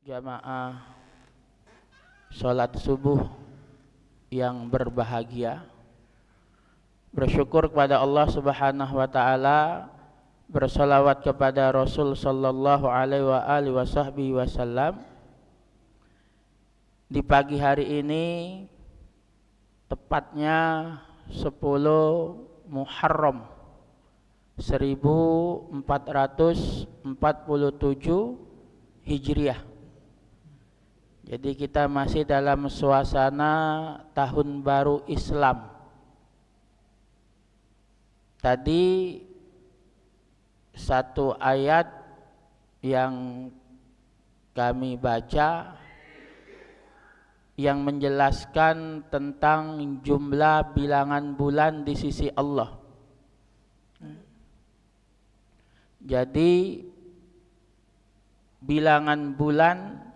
jamaah sholat subuh yang berbahagia, bersyukur kepada Allah Subhanahu wa taala, bersolawat kepada Rasul sallallahu alaihi wasallam. Di pagi hari ini, tepatnya 10 Muharram 1447 Hijriah. Jadi kita masih dalam suasana tahun baru Islam. Tadi satu ayat yang kami baca yang menjelaskan tentang jumlah bilangan bulan di sisi Allah. Jadi bilangan bulan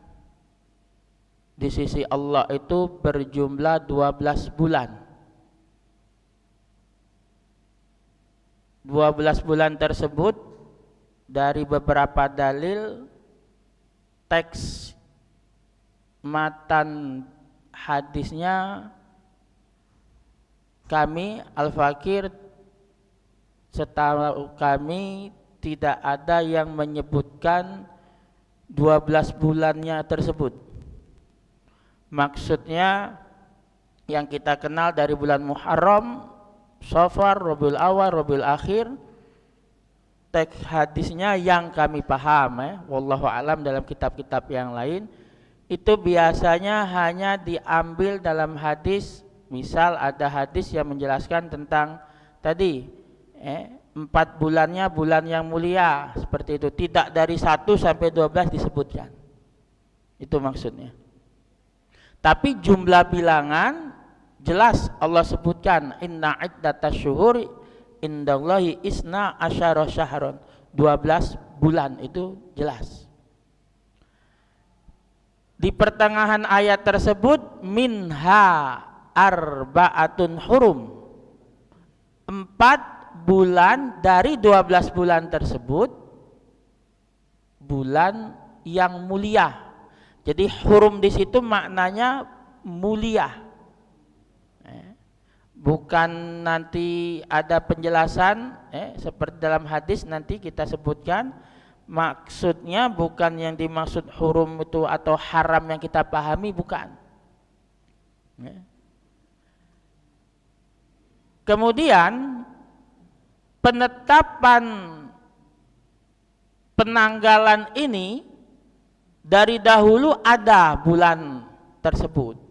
di sisi Allah itu berjumlah 12 bulan. 12 bulan tersebut dari beberapa dalil teks matan hadisnya kami Al-Fakir setahu kami tidak ada yang menyebutkan 12 bulannya tersebut. Maksudnya yang kita kenal dari bulan Muharram, Safar, Rabiul Awal, Rabiul Akhir. Teks hadisnya yang kami paham, wallahu alam, dalam kitab-kitab yang lain itu biasanya hanya diambil dalam hadis. Misal ada hadis yang menjelaskan tentang tadi 4 bulannya bulan yang mulia, seperti itu. Tidak dari 1 sampai 12 disebutkan. Itu maksudnya. Tapi jumlah bilangan jelas Allah sebutkan, inna iddatash syuhuri indallahi isna asyara syahron, 12 bulan, itu jelas. Di pertengahan ayat tersebut, minha arba'atun hurum, 4 bulan dari 12 bulan tersebut bulan yang mulia. Jadi hurum di situ maknanya mulia. Bukan nanti ada penjelasan seperti dalam hadis nanti kita sebutkan. Maksudnya bukan yang dimaksud hurum itu atau haram yang kita pahami, bukan. Kemudian penetapan penanggalan ini dari dahulu ada bulan tersebut,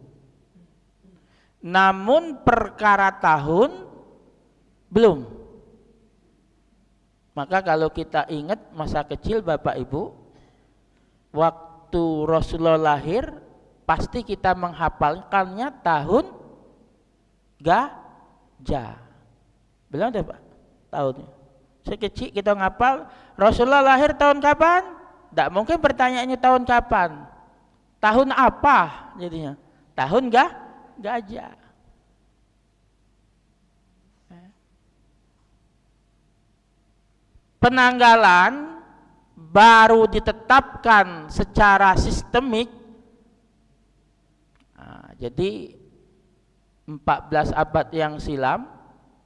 namun perkara tahun belum. Maka kalau kita ingat masa kecil Bapak Ibu, waktu Rasulullah lahir pasti kita menghafalkannya tahun Gajah. Belum ada Pak tahunnya. Sekecil kita ngapal Rasulullah lahir tahun kapan? Tidak mungkin pertanyaannya tahun kapan, tahun apa jadinya? Tahun Gajah. Penanggalan baru ditetapkan secara sistemik. Jadi 14 abad yang silam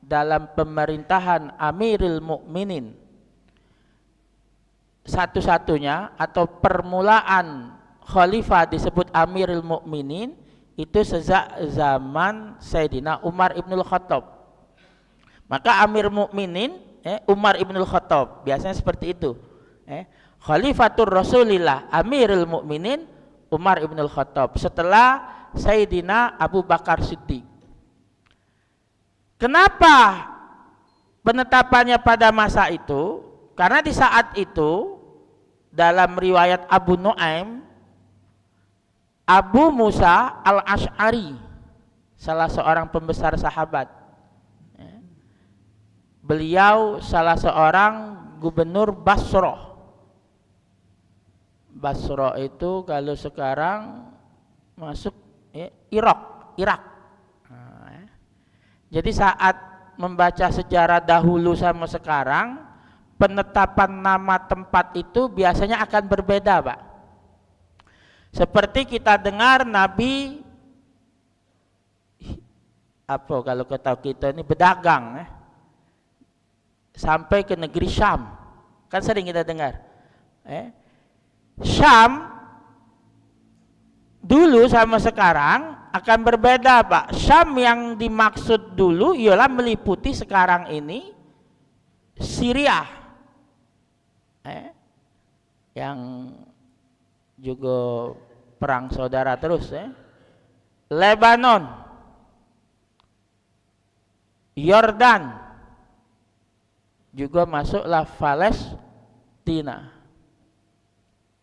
dalam pemerintahan Amirul Mukminin, satu-satunya atau permulaan khalifah disebut Amirul Mukminin itu sejak zaman Sayyidina Umar Ibnul Khattab. Maka Amir Mukminin Umar Ibnul Khattab, biasanya seperti itu. Khalifatur Rasulillah Amirul Mukminin Umar Ibnul Khattab setelah Sayyidina Abu Bakar Siddiq. Kenapa penetapannya pada masa itu? Karena di saat itu dalam riwayat Abu Nuaim, Abu Musa al-Ash'ari, salah seorang pembesar sahabat, beliau salah seorang gubernur Basrah. Basrah itu kalau sekarang masuk Irak. Jadi saat membaca sejarah dahulu sama sekarang, penetapan nama tempat itu biasanya akan berbeda, Pak. Seperti kita dengar Nabi apa kalau kita ini berdagang sampai ke negeri Syam. Kan sering kita dengar. Syam dulu sama sekarang akan berbeda, Pak. Syam yang dimaksud dulu ialah meliputi sekarang ini Syria. Yang juga perang saudara terus Lebanon, Yordan, juga masuklah Palestina.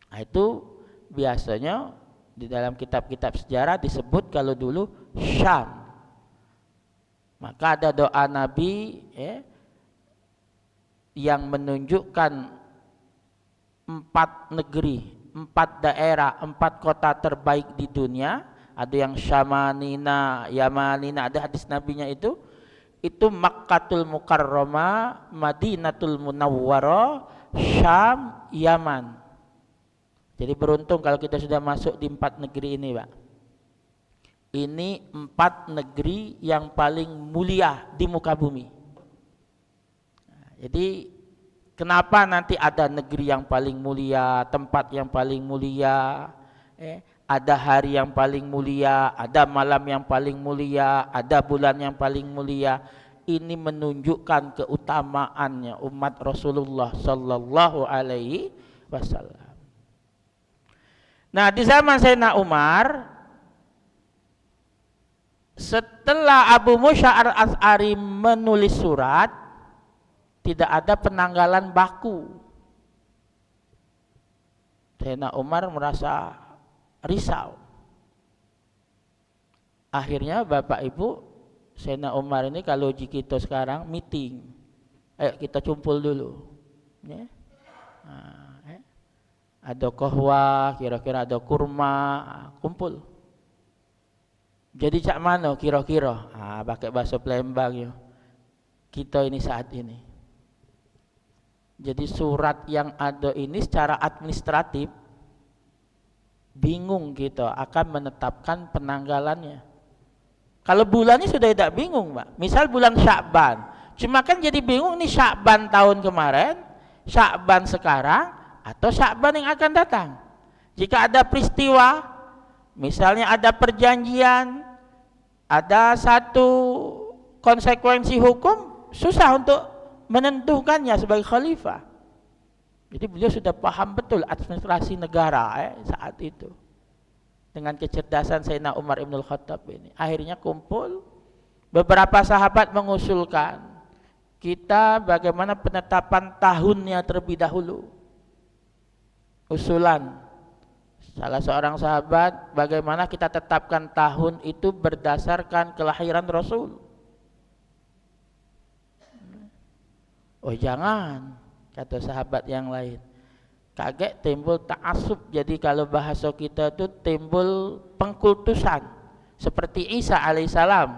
Nah, itu biasanya di dalam kitab-kitab sejarah disebut kalau dulu Syam. Maka ada doa Nabi yang menunjukkan 4 negeri, 4 daerah, 4 kota terbaik di dunia. Ada yang Syamanina, Yamanina, ada hadis nabinya itu Makkatul Mukarramah, Madinatul Munawwarah, Syam, Yaman. Jadi beruntung kalau kita sudah masuk di 4 negeri ini, Pak. Ini 4 negeri yang paling mulia di muka bumi. Jadi kenapa nanti ada negeri yang paling mulia, tempat yang paling mulia, ada hari yang paling mulia, ada malam yang paling mulia, ada bulan yang paling mulia. Ini menunjukkan keutamaannya umat Rasulullah sallallahu alaihi wasallam. Nah, di zaman Sayyidina Umar, setelah Abu Musa al-Asy'ari menulis surat, tidak ada penanggalan baku. Sayyidina Umar merasa risau. Akhirnya Bapak Ibu, Sayyidina Umar ini kalau kita sekarang meeting, ayo kita kumpul dulu. Ada kohwah, kira-kira ada kurma, kumpul. Jadi cak mana kira-kira? Pakai bahasa Palembang ya. Kita ini saat ini. Jadi surat yang ada ini secara administratif bingung kita akan menetapkan penanggalannya. Kalau bulannya sudah tidak bingung, Pak. Misal bulan Sya'ban, cuma kan jadi bingung nih Sya'ban tahun kemarin, Sya'ban sekarang, atau Sya'ban yang akan datang. Jika ada peristiwa, misalnya ada perjanjian, ada satu konsekuensi hukum, susah untuk menentukannya sebagai khalifah. Jadi beliau sudah paham betul administrasi negara saat itu. Dengan kecerdasan Sayyidina Umar Ibn Khattab ini. Akhirnya kumpul, beberapa sahabat mengusulkan, kita bagaimana penetapan tahunnya terlebih dahulu. Usulan salah seorang sahabat, bagaimana kita tetapkan tahun itu berdasarkan kelahiran Rasul. Oh jangan, kata sahabat yang lain. Kaget timbul ta'assub. Jadi kalau bahasa kita itu timbul pengkultusan. Seperti Isa alaihissalam.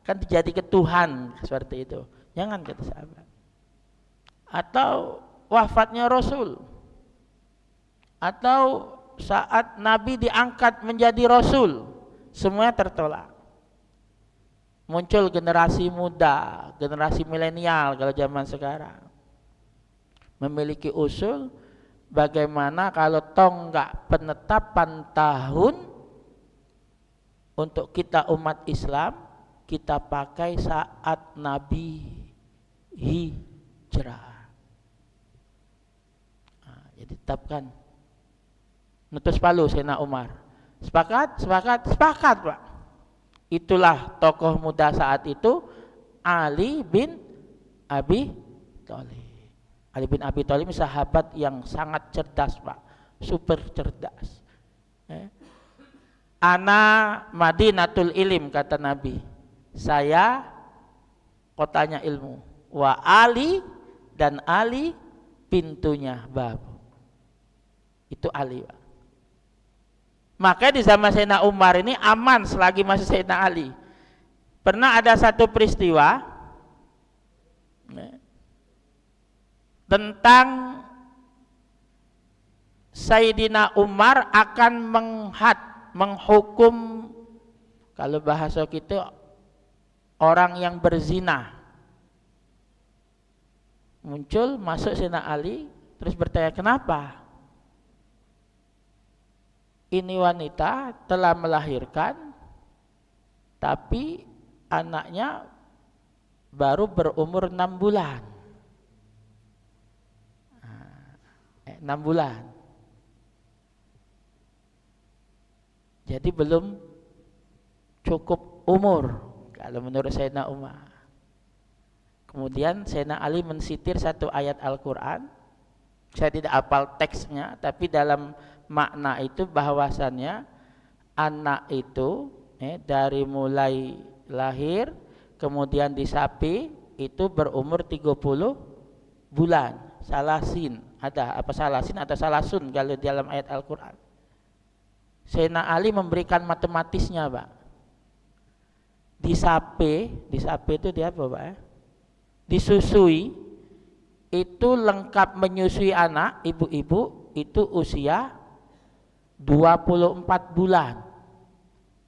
Kan jadi ketuhan seperti itu. Jangan, kata sahabat. Atau wafatnya Rasul. Atau saat Nabi diangkat menjadi Rasul. Semuanya tertolak. Muncul generasi muda, generasi milenial kalau zaman sekarang. Memiliki usul bagaimana kalau tonggak penetapan tahun untuk kita umat Islam kita pakai saat Nabi hijrah. Jadi tetapkan. Nutus palu Sayyidina Umar. Sepakat, Pak. Itulah tokoh muda saat itu, Ali bin Abi Thalib. Ali bin Abi Thalib sahabat yang sangat cerdas, Pak. Super cerdas. Ana Madinatul Ilim, kata Nabi. Saya kotanya ilmu. Wa Ali, dan Ali pintunya bab. Itu Ali, Pak. Maka di zaman Sayyidina Umar ini aman selagi masih Sayyidina Ali. Pernah ada satu peristiwa tentang Sayyidina Umar akan menghukum, kalau bahasa kita, orang yang berzina. Muncul, masuk Sayyidina Ali, terus bertanya, kenapa? Ini wanita telah melahirkan, tapi anaknya baru berumur 6 bulan. 6 bulan. Jadi belum cukup umur kalau menurut Sayyidina Umar. Kemudian Sayyidina Ali mensitir satu ayat Al-Quran. Saya tidak hafal teksnya, tapi dalam makna itu bahwasannya anak itu dari mulai lahir kemudian disapi itu berumur 30 bulan. Salasin, ada apa salasin atau salasun kalau di dalam ayat Al-Quran. Sayyidina Ali memberikan matematisnya, Pak. Disapi itu dia apa, Pak? Disusui itu lengkap menyusui anak ibu-ibu itu usia 24 bulan.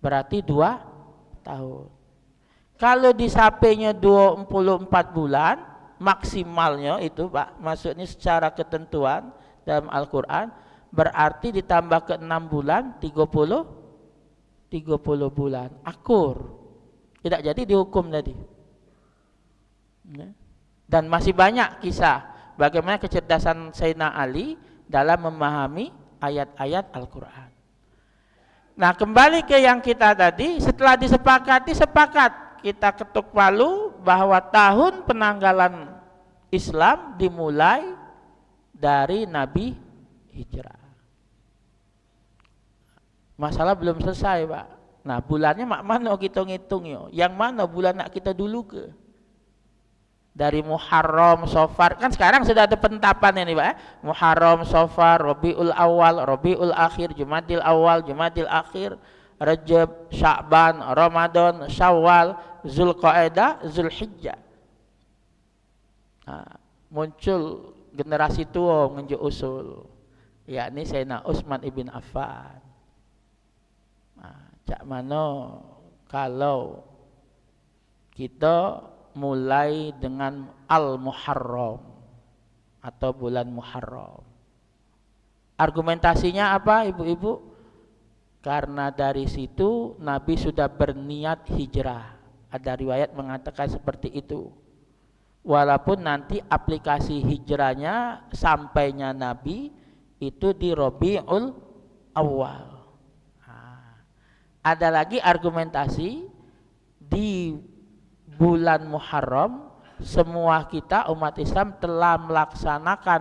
Berarti 2 tahun. Kalau disapinya 24 bulan maksimalnya itu, Pak, maksudnya secara ketentuan dalam Al-Quran, berarti ditambah ke 6 bulan 30 bulan, akur, tidak jadi dihukum tadi. Dan masih banyak kisah bagaimana kecerdasan Sayyidina Ali dalam memahami ayat-ayat Al-Quran. Nah, kembali ke yang kita tadi, setelah disepakati, sepakat kita ketuk palu bahwa tahun penanggalan Islam dimulai dari Nabi hijrah. Masalah belum selesai, Pak. Nah, bulannya mak mana kita ngitung yo? Yang mana bulan nak kita dulu ke? Dari Muharram, Safar, kan sekarang sudah ada penetapan ini, Pak. Muharram, Safar, Rabiul Awal, Rabiul Akhir, Jumadil Awal, Jumadil Akhir, Rajab, Sya'ban, Ramadan, Syawal, Zulqa'dah, Zulhijjah. Nah, muncul generasi tua ngunjuk usul, yakni Sayyidina Utsman ibn Affan. Nah, cak mano kalau kita mulai dengan Al-Muharram atau bulan Muharram. Argumentasinya apa, ibu-ibu? Karena dari situ Nabi sudah berniat hijrah. Ada riwayat mengatakan seperti itu. Walaupun nanti aplikasi hijrahnya sampainya Nabi itu di Rabiul Awal. Nah, ada lagi argumentasi di bulan Muharram semua kita umat Islam telah melaksanakan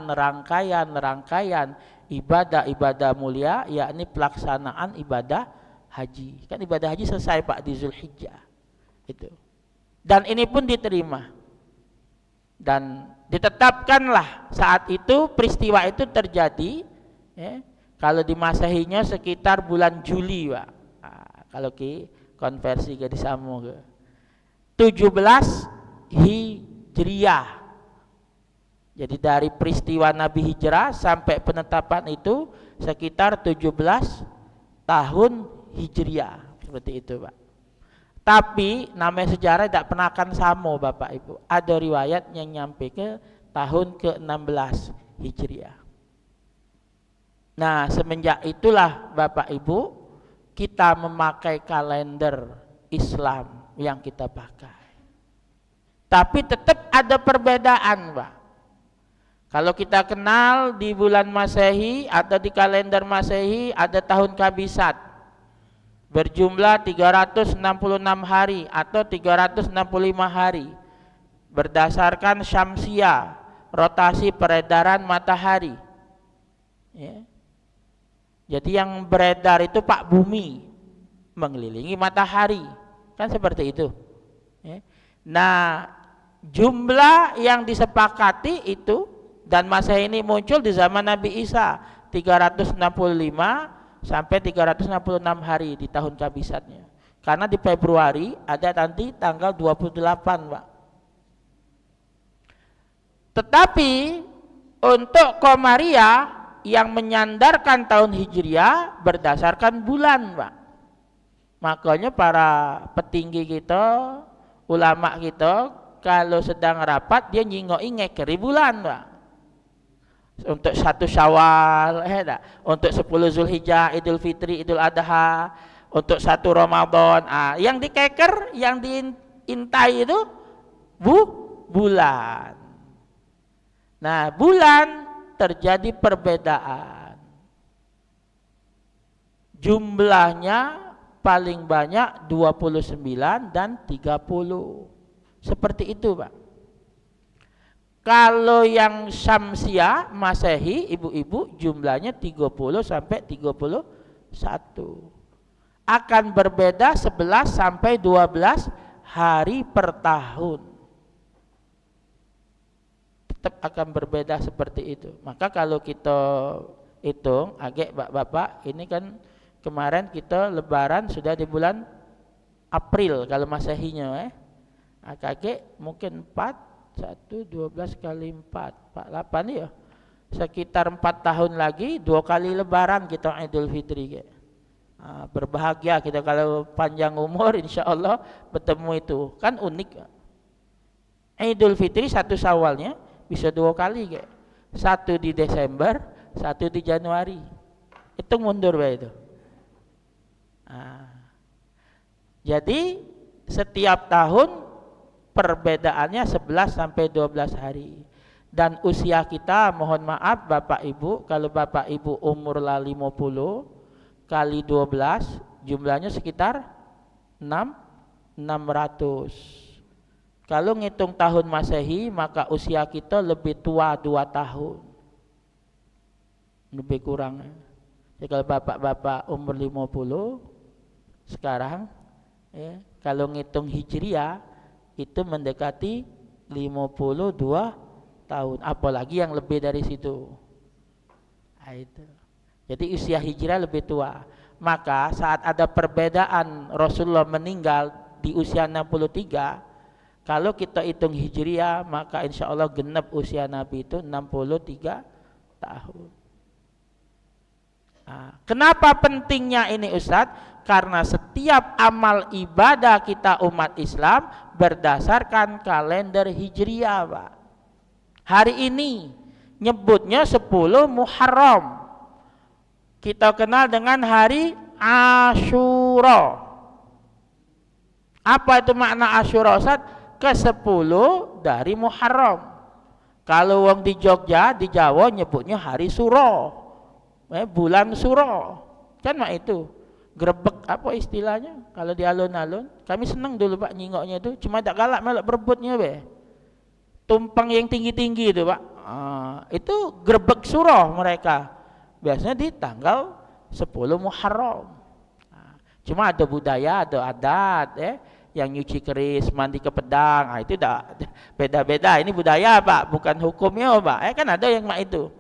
rangkaian ibadah-ibadah mulia, yakni pelaksanaan ibadah haji. Kan ibadah haji selesai, Pak, di Zulhijjah itu. Dan ini pun diterima. Dan ditetapkanlah saat itu peristiwa itu terjadi, kalau di Masehinya sekitar bulan Juli, Pak. Nah, kalau konversi ke disamu ke 17 Hijriah. Jadi dari peristiwa Nabi hijrah sampai penetapan itu sekitar 17 tahun Hijriah, seperti itu, Pak. Tapi namanya sejarah tidak pernah akan sama, Bapak Ibu. Ada riwayat yang nyampe ke tahun ke-16 Hijriah. Nah, semenjak itulah Bapak Ibu kita memakai kalender Islam yang kita pakai. Tapi tetap ada perbedaan, Pak. Kalau kita kenal di bulan Masehi atau di kalender Masehi ada tahun kabisat berjumlah 366 hari atau 365 hari berdasarkan syamsiah, rotasi peredaran matahari. Ya. Jadi yang beredar itu Pak Bumi mengelilingi matahari, kan seperti itu. Ya. Nah, jumlah yang disepakati itu dan masa ini muncul di zaman Nabi Isa 365 sampai 366 hari di tahun kabisatnya. Karena di Februari ada nanti tanggal 28, Pak. Tetapi untuk Komariah yang menyandarkan tahun Hijriah berdasarkan bulan, Pak. Makanya para petinggi kita, ulama kita, kalau sedang rapat dia nyingoi ngekeri bulan, Pak. Untuk 1 Syawal, untuk 10 Zulhijjah, Idul Fitri, Idul Adha, untuk 1 Ramadan. Yang dikeker, yang diintai itu bulan. Nah, bulan terjadi perbedaan. Jumlahnya paling banyak 29 dan 30. Seperti itu, Pak. Kalau yang Syamsiah Masehi, ibu-ibu, jumlahnya 30 sampai 31. Akan berbeda 11 sampai 12 hari per tahun. Tetap akan berbeda seperti itu. Maka kalau kita hitung, agak bapak-bapak, ini kan kemarin kita lebaran sudah di bulan April kalau Masehinya, kakek mungkin 1, 12 kali 4, 48 ya. Sekitar 4 tahun lagi 2 kali lebaran kita Idul Fitri. Berbahagia kita kalau panjang umur, insya Allah bertemu itu. Kan unik. Idul Fitri 1 Syawalnya bisa 2 kali, 1 di Desember, 1 di Januari. Hitung mundur itu. Jadi setiap tahun perbedaannya 11 sampai 12 hari. Dan usia kita, mohon maaf Bapak Ibu, kalau Bapak Ibu umur 50 kali 12 jumlahnya sekitar 600. Kalau ngitung tahun Masehi, maka usia kita lebih tua 2 tahun. Lebih kurang. Jadi kalau bapak-bapak umur 50 sekarang, kalau ngitung Hijriah itu mendekati 52 tahun. Apalagi yang lebih dari situ. Itu. Jadi usia Hijriah lebih tua. Maka saat ada perbedaan Rasulullah meninggal di usia 63, kalau kita hitung Hijriah, maka insya Allah genap usia Nabi itu 63 tahun. Kenapa pentingnya ini Ustadz? Karena setiap amal ibadah kita umat Islam berdasarkan kalender Hijriah, Pak. Hari ini nyebutnya 10 Muharram. Kita kenal dengan hari Asyura. Apa itu makna Asyura, Ustadz? Ke-10 dari Muharram. Kalau wong di Jogja, di Jawa nyebutnya hari Suro, bulan Suro, kan mak itu grebek apa istilahnya kalau di alun-alun. Kami senang dulu Pak nyingoknya itu, cuma tak galak melok berebutnya tumpang yang tinggi-tinggi itu Pak. Itu grebek Suro mereka biasanya di tanggal 10 Muharram. Cuma ada budaya, ada adat yang nyuci keris, mandi ke pedang, itu dah beda-beda. Ini budaya Pak, bukan hukumnya Pak. Kan ada yang mak itu.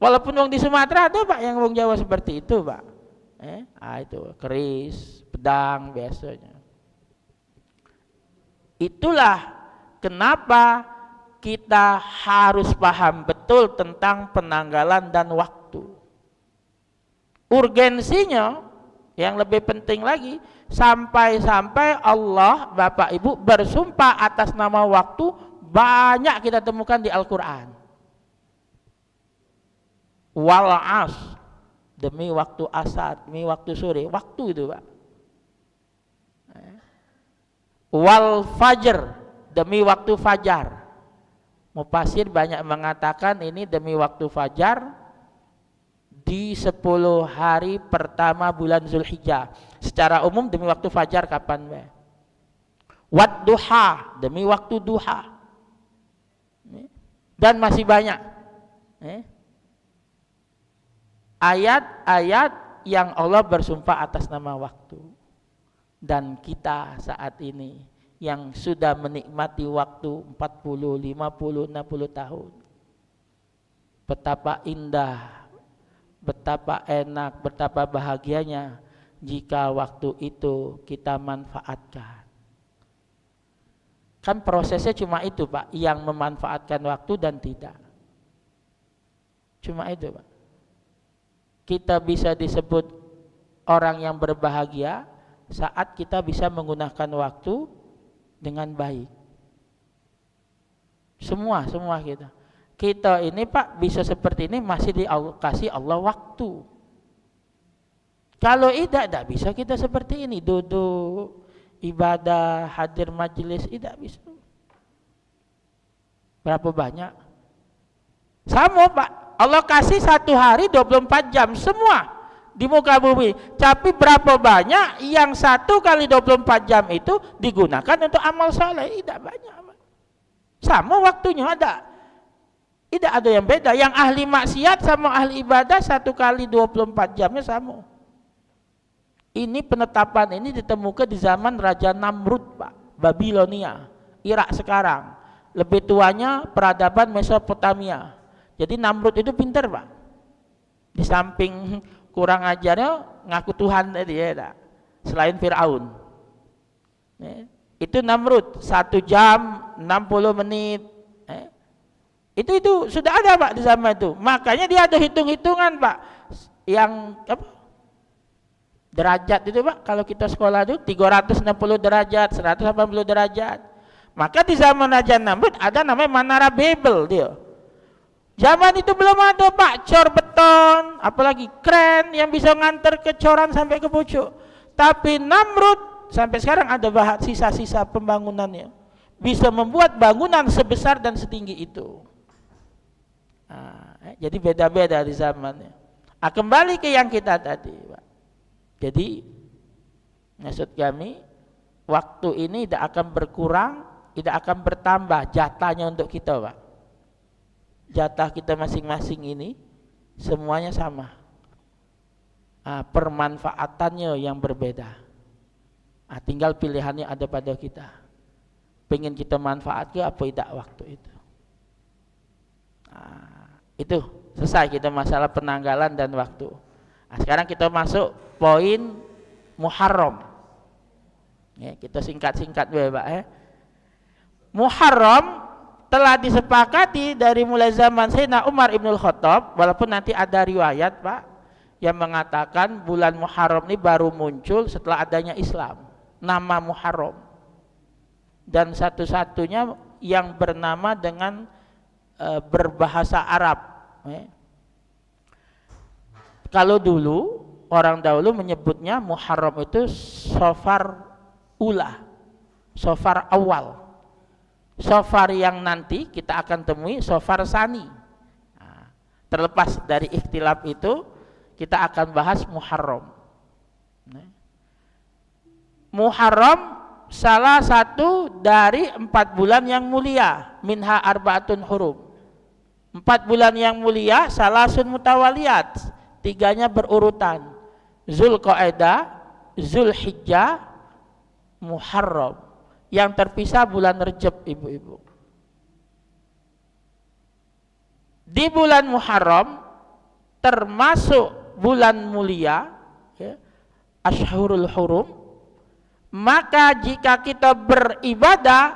Walaupun wong di Sumatera ada Pak yang wong Jawa seperti itu Pak. Itu keris, pedang biasanya. Itulah kenapa kita harus paham betul tentang penanggalan dan waktu. Urgensinya yang lebih penting lagi, sampai-sampai Allah Bapak Ibu bersumpah atas nama waktu, banyak kita temukan di Al-Quran. Wal as, demi waktu asar, demi waktu sore, waktu itu Pak. Wal fajr, demi waktu fajar. Mufasir banyak mengatakan ini demi waktu fajar di 10 hari pertama bulan Zulhijjah. Secara umum demi waktu fajar kapan? Wad duha, demi waktu duha. Dan masih banyak ayat-ayat yang Allah bersumpah atas nama waktu. Dan kita saat ini yang sudah menikmati waktu 40, 50, 60 tahun, betapa indah, betapa enak, betapa bahagianya jika waktu itu kita manfaatkan. Kan prosesnya cuma itu Pak, yang memanfaatkan waktu dan tidak. Cuma itu Pak. kita bisa disebut orang yang berbahagia saat kita bisa menggunakan waktu dengan baik. Semua kita ini Pak bisa seperti ini masih dikasih Allah waktu. Kalau tidak bisa kita seperti ini, duduk ibadah, hadir majelis, tidak bisa. Berapa banyak? Sama Pak, Allah kasih satu hari 24 jam semua di muka bumi. Tapi berapa banyak yang 1 kali 24 jam itu digunakan untuk amal soleh? Tidak banyak Pak. Sama waktunya ada. Tidak ada yang beda. Yang ahli maksiat sama ahli ibadah 1 kali 24 jamnya sama. Ini penetapan ini ditemukan di zaman Raja Namrud Pak, Babilonia, Irak sekarang. Lebih tuanya peradaban Mesopotamia. Jadi Namrud itu pintar Pak. Di samping kurang ajarnya ngaku Tuhan tadi ya, selain Fir'aun. Itu Namrud 1 jam 60 menit. Itu sudah ada Pak di zaman itu. Makanya dia ada hitung-hitungan Pak. Yang apa? Derajat itu Pak, kalau kita sekolah itu 360 derajat, 180 derajat. Maka di zaman Raja Namrud ada namanya Menara Babel dia. Zaman itu belum ada Pak cor beton, apalagi kren yang bisa nganter ke coran sampai ke pucuk. Tapi Namrud sampai sekarang ada sisa-sisa pembangunannya. Bisa membuat bangunan sebesar dan setinggi itu. Jadi beda-beda di zamannya. Kembali ke yang kita tadi Pak. Jadi maksud kami waktu ini tidak akan berkurang, tidak akan bertambah jatahnya untuk kita Pak. Jatah kita masing-masing ini semuanya sama. Permanfaatannya yang berbeda. Tinggal pilihannya ada pada kita. Pengen kita manfaatkan apa tidak waktu itu. Itu selesai kita masalah penanggalan dan waktu. Sekarang kita masuk poin Muharram. Ya, kita singkat-singkat dulu Pak ya. Muharram telah disepakati dari mulai zaman Sayyidina Umar Ibnul Khattab, walaupun nanti ada riwayat Pak yang mengatakan bulan Muharram ini baru muncul setelah adanya Islam, nama Muharram. Dan satu-satunya yang bernama dengan berbahasa Arab. Ya. Kalau dulu orang dahulu menyebutnya Muharram itu Safar Ula, Safar awal. Safar yang nanti kita akan temui Safar Sani. Terlepas dari ikhtilaf itu, kita akan bahas Muharram. Muharram salah satu dari 4 bulan yang mulia, minha arbaatun hurum. 4 bulan yang mulia, salasun mutawaliyat, 3-nya berurutan. Zulqa'dah, Zulhijjah, Muharram. Yang terpisah bulan Rejab ibu-ibu. Di bulan Muharram termasuk bulan mulia ya, Ashhurul Hurum. Maka jika kita beribadah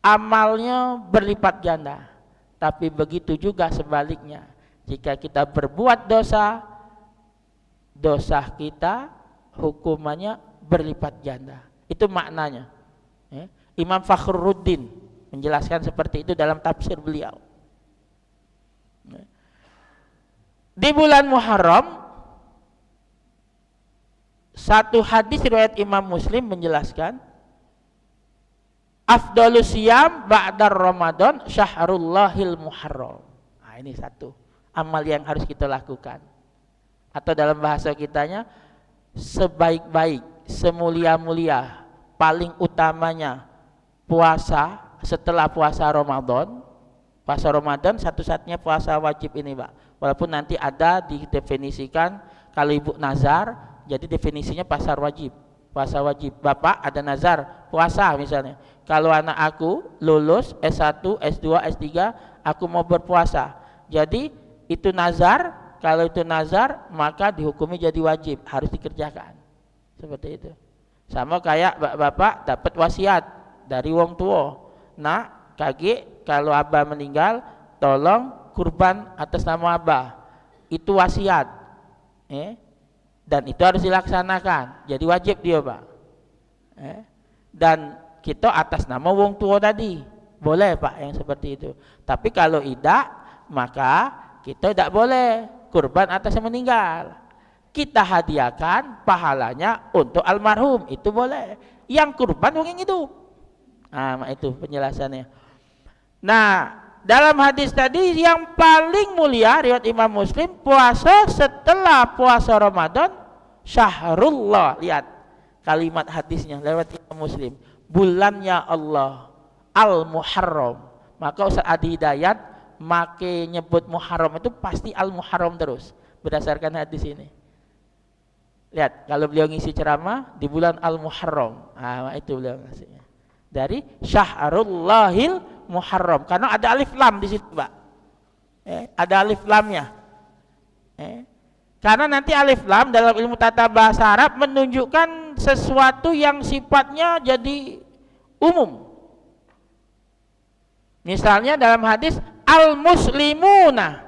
amalnya berlipat ganda. Tapi begitu juga sebaliknya. Jika kita berbuat dosa, dosa kita hukumannya berlipat ganda. Itu maknanya. Ya. Imam Fakhruddin menjelaskan seperti itu dalam tafsir beliau. Ya. Di bulan Muharram, satu hadis riwayat Imam Muslim menjelaskan, afdalus siyam ba'dar Ramadan syahrullahil Muharram. Nah, ini satu amal yang harus kita lakukan. Atau dalam bahasa kitanya, sebaik-baik, semulia-mulia, paling utamanya puasa setelah puasa Ramadan. Puasa Ramadan satu-satunya puasa wajib ini Pak. Walaupun nanti ada didefinisikan kalau ibu nazar, jadi definisinya puasa wajib. Puasa wajib. Bapak ada nazar puasa misalnya. Kalau anak aku lulus S1, S2, S3, aku mau berpuasa. Jadi itu nazar, kalau itu nazar maka dihukumi jadi wajib, harus dikerjakan. Seperti itu. Sama kayak bapak dapat wasiat dari wong tua. Nah, kaki kalau abah meninggal, tolong kurban atas nama abah. Itu wasiat. Dan itu harus dilaksanakan, jadi wajib dia Pak. Dan kita atas nama wong tua tadi boleh Pak yang seperti itu. Tapi kalau tidak, maka kita tidak boleh kurban atas yang meninggal. Kita hadiahkan pahalanya untuk almarhum, itu boleh. Yang kurban wong yang hidup. Nah, itu penjelasannya. Nah, dalam hadis tadi yang paling mulia riwayat Imam Muslim, puasa setelah puasa Ramadan syahrullah. Lihat kalimat hadisnya lewat Imam Muslim, bulannya Allah Al-Muharram. Maka Ustaz Adi Hidayat make nyebut Muharram itu pasti Al-Muharram terus berdasarkan hadis ini. Lihat kalau beliau ngisi ceramah di bulan Al-Muharram, itu beliau ngasihnya dari Syahrullahil Muharram, karena ada alif lam di situ Pak. Ada alif lamnya. Karena nanti alif lam dalam ilmu tata bahasa Arab menunjukkan sesuatu yang sifatnya jadi umum. Misalnya dalam hadis al-muslimuna,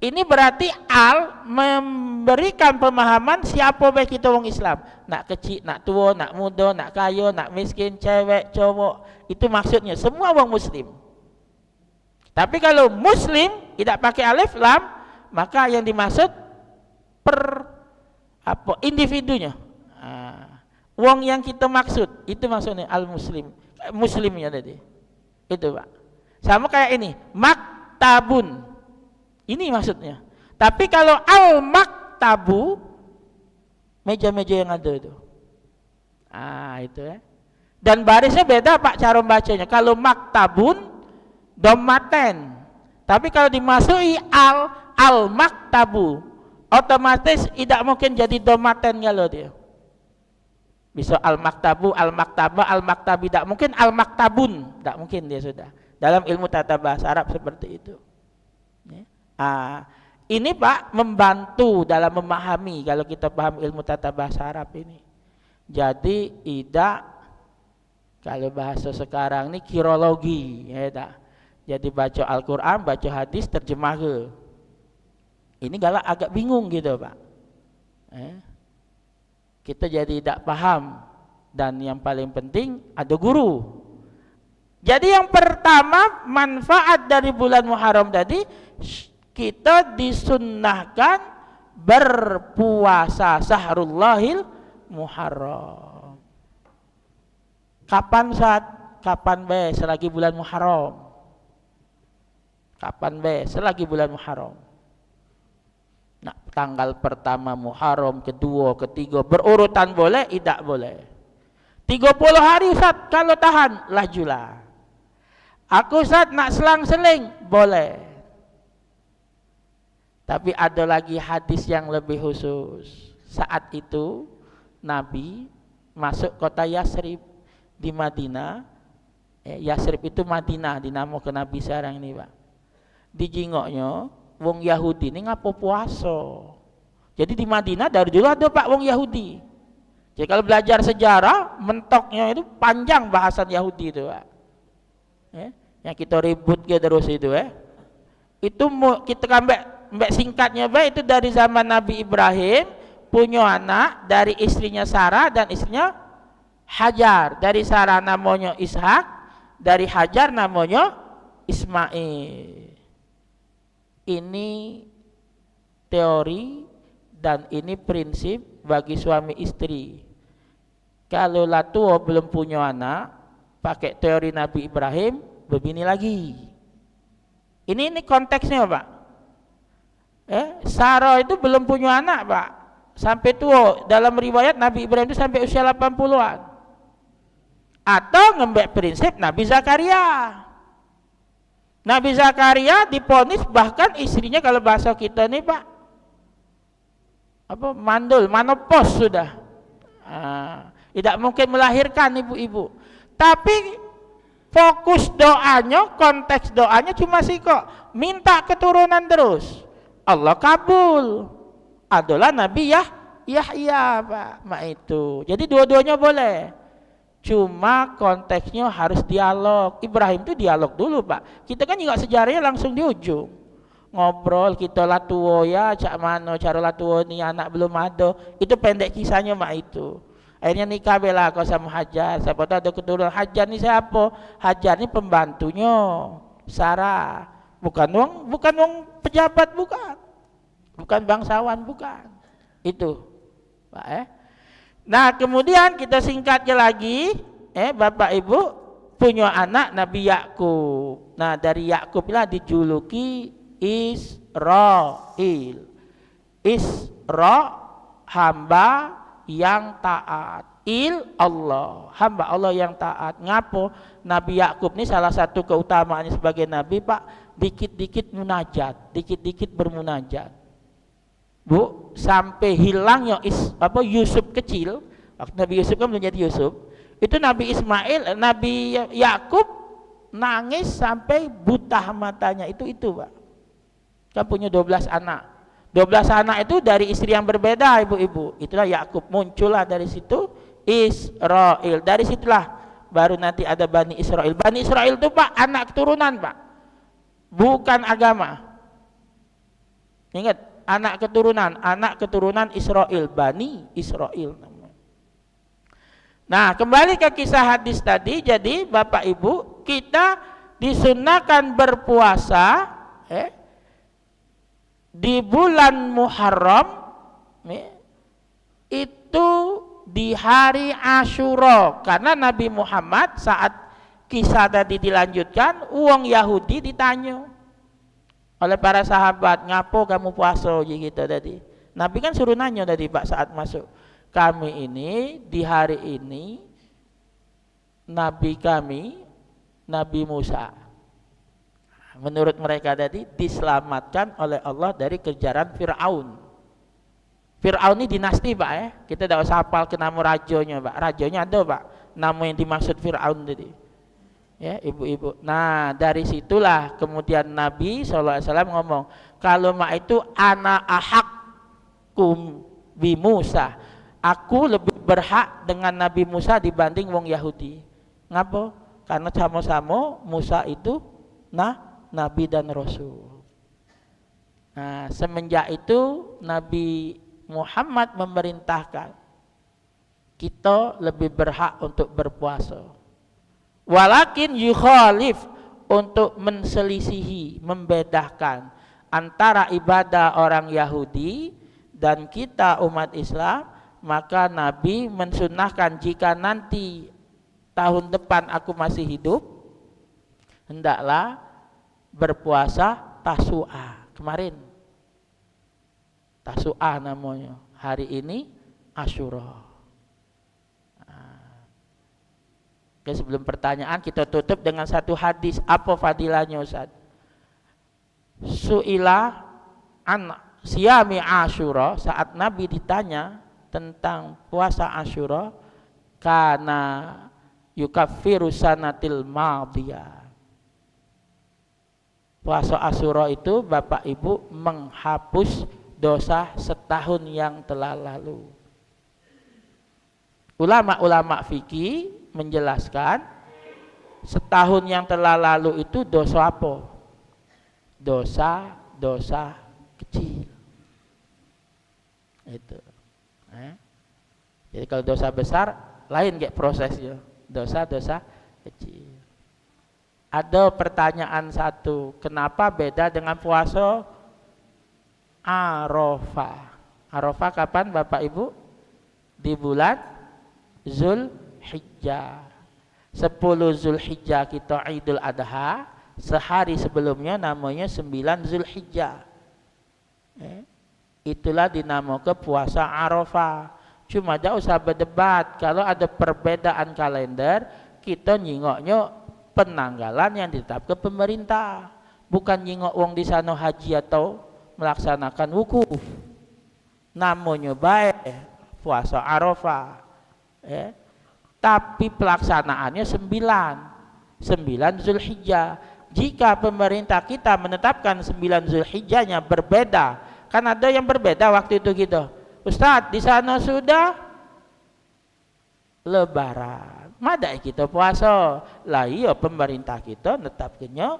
ini berarti al memberikan pemahaman siapa baik kita orang Islam. Nak kecil, nak tua, nak muda, nak kaya, nak miskin, cewek, cowok, itu maksudnya semua orang muslim. Tapi kalau muslim tidak pakai alif lam, maka yang dimaksud individunya. Wong yang kita maksud itu maksudnya al-muslim, muslimnya tadi. Itu Pak. Sama kayak ini, maktabun. Ini maksudnya. Tapi kalau al-maktabu, meja-meja yang ada itu. Itu ya. Dan barisnya beda Pak cara bacanya. Kalau maktabun domaten. Tapi kalau dimasuki al-maktabu, otomatis tidak mungkin jadi domaten kalau dia. Bisa al-maktabu, al-maktaba, al-maktabi, tidak mungkin al-maktabun, tidak mungkin dia sudah. Dalam ilmu tata bahasa Arab seperti itu. Ini Pak membantu dalam memahami kalau kita paham ilmu tata bahasa Arab ini. Jadi tidak, kalau bahasa sekarang ini kirologi, ya tak? Jadi baca Al-Quran, baca hadis, terjemah ke. Ini galak agak bingung gitu Pak. Kita jadi tidak paham, dan yang paling penting ada guru. Jadi yang pertama manfaat dari bulan Muharram tadi, kita disunnahkan berpuasa Sahrullahil Muharram. Kapan saat? Kapan be selagi bulan Muharram. Kapan be selagi bulan Muharram. Nah, tanggal pertama Muharram, kedua, ketiga, berurutan boleh? Tidak boleh. 30 hari Ustaz, kalau tahan, lajulah. Aku Ustaz nak selang-seling, boleh. Tapi ada lagi hadis yang lebih khusus. Saat itu Nabi masuk kota Yasrib di Madinah. Yasrib itu Madinah, dinamakan Nabi sekarang ini Pak. Di jingoknya wong Yahudi ini ngapo puasa. Jadi di Madinah dari dulu ada Pak wong Yahudi. Jadi kalau belajar sejarah, mentoknya itu panjang bahasan Yahudi itu Pak. Yang kita ribut ke terus itu itu kita ambek singkatnya Pak, itu dari zaman Nabi Ibrahim punya anak dari istrinya Sarah dan istrinya Hajar. Dari Sarah namanya Ishak, dari Hajar namanya Ismail. Ini teori dan ini prinsip bagi suami istri. Kalau tua belum punya anak, pakai teori Nabi Ibrahim, begini lagi. Ini konteksnya Pak. Sarah itu belum punya anak Pak, sampai tua. Dalam riwayat Nabi Ibrahim itu sampai usia 80-an. Atau ngembek prinsip Nabi Zakaria. Nabi Zakaria diponis bahkan istrinya kalau bahasa kita nih Pak, mandul, manopos sudah. Tidak mungkin melahirkan ibu-ibu. Tapi fokus doanya, konteks doanya cuma kok minta keturunan terus. Allah kabul. Adalah Nabi Yahya Pak, itu. Jadi dua-duanya boleh. Cuma konteksnya harus dialog. Ibrahim itu dialog dulu Pak. Kita kan juga sejarahnya langsung di ujung. ngobrol kita lah tua ya, cak mana cara lah tua ni anak belum ada. Itu pendek kisahnya mak itu. Akhirnya nikah bela kau sama Hajar. Siapa tahu ada keturunan. Hajar ni siapa? Hajar ni pembantunya Sarah. Bukan wong pejabat, bukan bangsawan, bukan. Itu, Pak. Nah kemudian kita singkatnya lagi, Bapak Ibu punya anak Nabi Yakub. Nah dari Yakub lah dijuluki Israil. Isra hamba yang taat. Allah, hamba Allah yang taat. Ngapo? Nabi Yakub ini salah satu keutamaannya sebagai nabi, Pak, dikit-dikit munajat, dikit-dikit bermunajat. Bu, sampai hilangnya Yusuf kecil. Waktu Nabi Yusuf kan belum jadi Yusuf. Itu Nabi Yakub nangis sampai buta matanya. Itu Pak. Kan punya 12 anak. 12 anak itu dari istri yang berbeda, ibu-ibu. Itulah Yakub, muncullah dari situ Israel. Dari situlah baru nanti ada Bani Israel. Bani Israel itu Pak anak keturunan, Pak. Bukan agama. Ingat, anak keturunan Israel, Bani Israel. Nah, kembali ke kisah hadis tadi. Jadi Bapak Ibu, kita disunahkan berpuasa di bulan Muharram itu di hari Asyura, karena Nabi Muhammad saat kisah tadi dilanjutkan, uang Yahudi ditanya oleh para sahabat, ngapo kamu puasa gitu tadi. Nabi kan suruh nanya tadi Pak saat masuk, kami ini di hari ini Nabi kami Nabi Musa, menurut mereka tadi diselamatkan oleh Allah dari kejaran Fir'aun. Fir'aun ini dinasti Pak kita tidak usah hafal ke nama rajonya Pak, rajonya ada Pak, nama yang dimaksud Fir'aun tadi ya ibu-ibu. Nah dari situlah kemudian Nabi SAW ngomong, kalau mak itu ana ahakkum bi Musa, aku lebih berhak dengan Nabi Musa dibanding wong Yahudi. Ngapa? Karena sama-sama Musa itu Nabi dan Rasul. Nah semenjak itu Nabi Muhammad memerintahkan kita lebih berhak untuk berpuasa. Walakin yukhalif, untuk menselisihi, membedakan antara ibadah orang Yahudi dan kita umat Islam, maka Nabi mensunahkan jika nanti tahun depan aku masih hidup, hendaklah berpuasa Tasu'a. Kemarin Tasu'a namanya, hari ini Asyura. Oke, sebelum pertanyaan kita tutup dengan satu hadis. Apa fadilahnya Ustaz? Su'ila an siyami Asyura, saat Nabi ditanya tentang puasa Asyura, kana yukaffiru sanatil madiyah. Puasa Asyura itu Bapak Ibu menghapus dosa setahun yang telah lalu. Ulama-ulama fikih menjelaskan setahun yang telah lalu itu dosa apa? Dosa kecil. Itu. Jadi kalau dosa besar lain kayak prosesnya. Dosa kecil. Ada pertanyaan satu, kenapa beda dengan puasa Arafah? Arafah kapan Bapak Ibu? Di bulan Zulhijjah. 10 Zulhijjah kita Idul Adha, sehari sebelumnya namanya 9 Zulhijjah. Itulah dinamakan puasa Arafah. Cuma tidak usah berdebat, kalau ada perbedaan kalender, kita nyingoknya penanggalan yang ditetapkan pemerintah, bukan nyingok wong di sana haji atau melaksanakan wukuf. Namanya baik puasa Arafah. Tapi pelaksanaannya 9 Zulhijjah. Jika pemerintah kita menetapkan 9 Zulhijjahnya berbeda, kan ada yang berbeda waktu itu gitu, Ustadz di sana sudah Lebaran, madai kita puasa lah, iya pemerintah kita netapkannya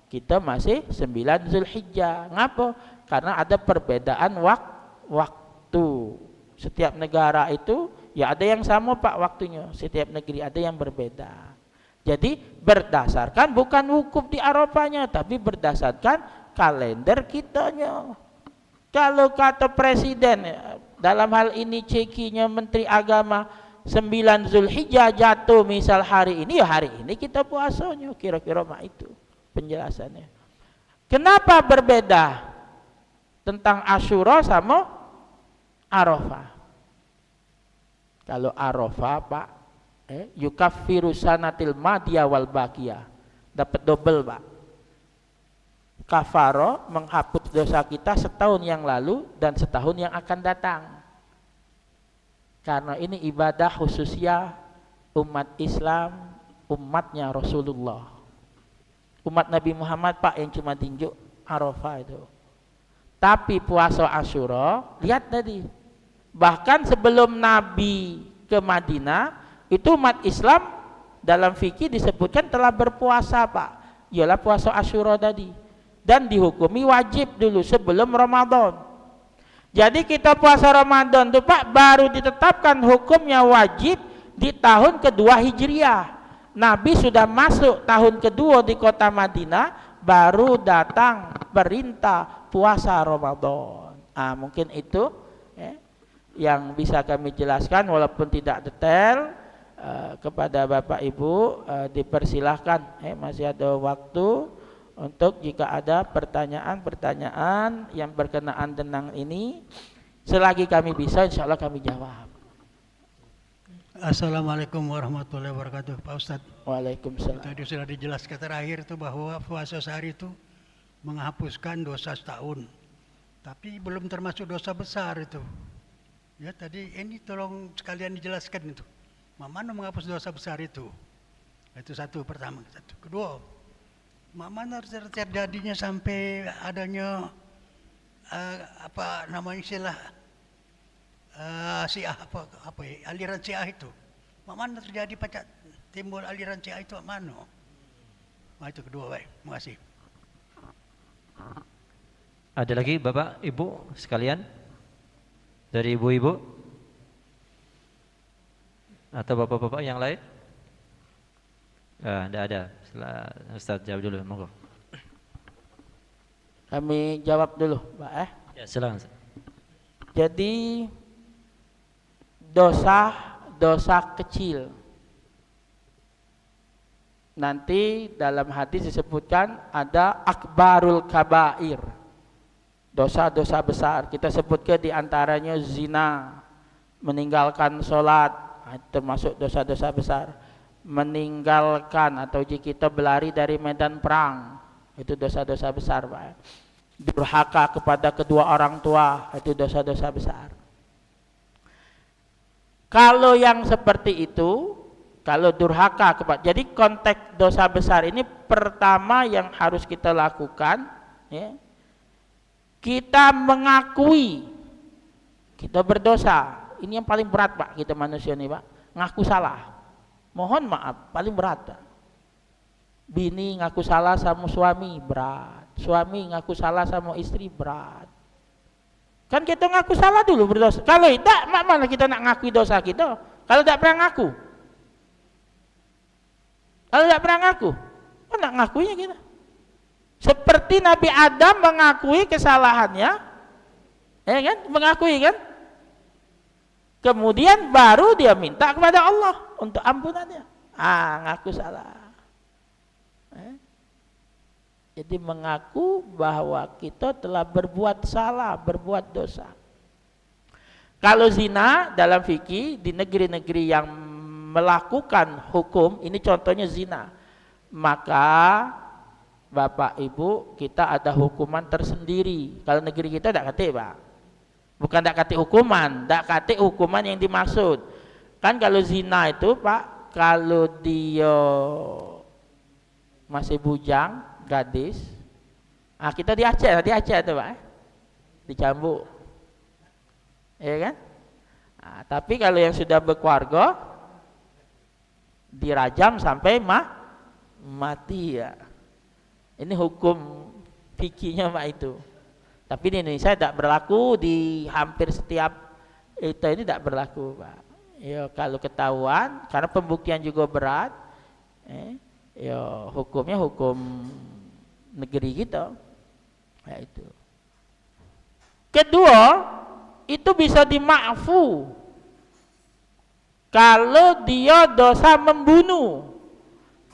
kita masih 9 Zulhijjah. Ngapa? Karena ada perbedaan waktu. Setiap negara itu ya ada yang sama Pak waktunya, setiap negeri ada yang berbeda. Jadi berdasarkan bukan wukuf di Arafahnya, tapi berdasarkan kalender kitanya. Kalau kata presiden, dalam hal ini cekinya Menteri Agama, 9 Zulhijjah jatuh misal hari ini, ya hari ini kita puasanya, kira-kira mah itu penjelasannya. Kenapa berbeda tentang Asyura sama Arafah? Kalau Arafah Pak, yukaffiru sanatil madiyah wal baqiyah, dapat double Pak. Kafaro menghapus dosa kita setahun yang lalu dan setahun yang akan datang. Karena ini ibadah khususnya umat Islam, umatnya Rasulullah. Umat Nabi Muhammad Pak yang cuma tinjuk Arafah itu. Tapi puasa Asyura, lihat tadi, bahkan sebelum Nabi ke Madinah, itu umat Islam dalam fikih disebutkan telah berpuasa Pak. Ialah puasa Asyura tadi. Dan dihukumi wajib dulu sebelum Ramadan. Jadi kita puasa Ramadan tuh Pak baru ditetapkan hukumnya wajib di tahun kedua Hijriah. Nabi sudah masuk tahun kedua di kota Madinah, baru datang perintah puasa Ramadan. Mungkin itu yang bisa kami jelaskan walaupun tidak detail. Kepada Bapak Ibu dipersilahkan, masih ada waktu untuk jika ada pertanyaan-pertanyaan yang berkenaan dengan ini, selagi kami bisa insya Allah kami jawab. Assalamualaikum warahmatullahi wabarakatuh Pak Ustadz. Waalaikumsalam. Tadi sudah dijelaskan terakhir itu bahwa puasa sehari itu menghapuskan dosa setahun, tapi belum termasuk dosa besar itu. Ya tadi ini tolong sekalian dijelaskan itu, mana menghapus dosa besar itu. Itu satu pertama. Satu kedua, mana terjadinya sampai adanya apa namanya istilah Syiah apa ya, aliran Syiah itu. Mana terjadi pada timbul aliran Syiah itu mana? Itu kedua, baik. Terima kasih. Ada lagi Bapak Ibu sekalian? Dari ibu-ibu atau bapak-bapak yang lain? Tidak ada. Ustaz jawab dulu, monggo. Kami jawab dulu, Pak. Ya, silakan. Jadi dosa kecil. Nanti dalam hadis disebutkan ada akbarul kabair. Dosa-dosa besar. Kita sebutkan di antaranya zina, meninggalkan sholat, termasuk dosa-dosa besar. Meninggalkan atau jika kita berlari dari medan perang, itu dosa-dosa besar Pak. Durhaka kepada kedua orang tua, itu dosa-dosa besar. Kalau yang seperti itu, kalau durhaka kepada, jadi konteks dosa besar ini pertama yang harus kita lakukan, ya, kita mengakui kita berdosa. Ini yang paling berat Pak, kita manusia nih Pak, ngaku salah. Mohon maaf, paling berat. Bini ngaku salah sama suami, berat. Suami ngaku salah sama istri, berat. Kan kita ngaku salah dulu berdosa. Kalau tidak, mana kita nak ngakui dosa kita? Kalau tidak pernah ngaku. Kalau tidak pernah ngaku, mana nak ngakuinya kita? Seperti Nabi Adam mengakui kesalahannya, ya kan? Mengakui kan? Kemudian baru dia minta kepada Allah untuk ampunannya. Ngaku salah. Jadi mengaku bahwa kita telah berbuat salah, berbuat dosa. Kalau zina dalam fikih di negeri-negeri yang melakukan hukum, ini contohnya zina, maka Bapak Ibu kita ada hukuman tersendiri. Kalau negeri kita tidak kate Pak. Bukan tidak kate hukuman, tidak kate hukuman yang dimaksud. Kan kalau zina itu Pak, kalau dia masih bujang, gadis, kita di Aceh itu Pak, dicambuk, ya kan? Tapi kalau yang sudah berkeluarga, dirajam sampai mati ya. Ini hukum fikihnya Pak itu. Tapi di Indonesia tidak berlaku, di hampir setiap itu ini tidak berlaku Pak. Ya kalau ketahuan, karena pembuktian juga berat, ya hukumnya hukum negeri kita. Ya itu. Kedua, itu bisa dimaafu kalau dia dosa membunuh.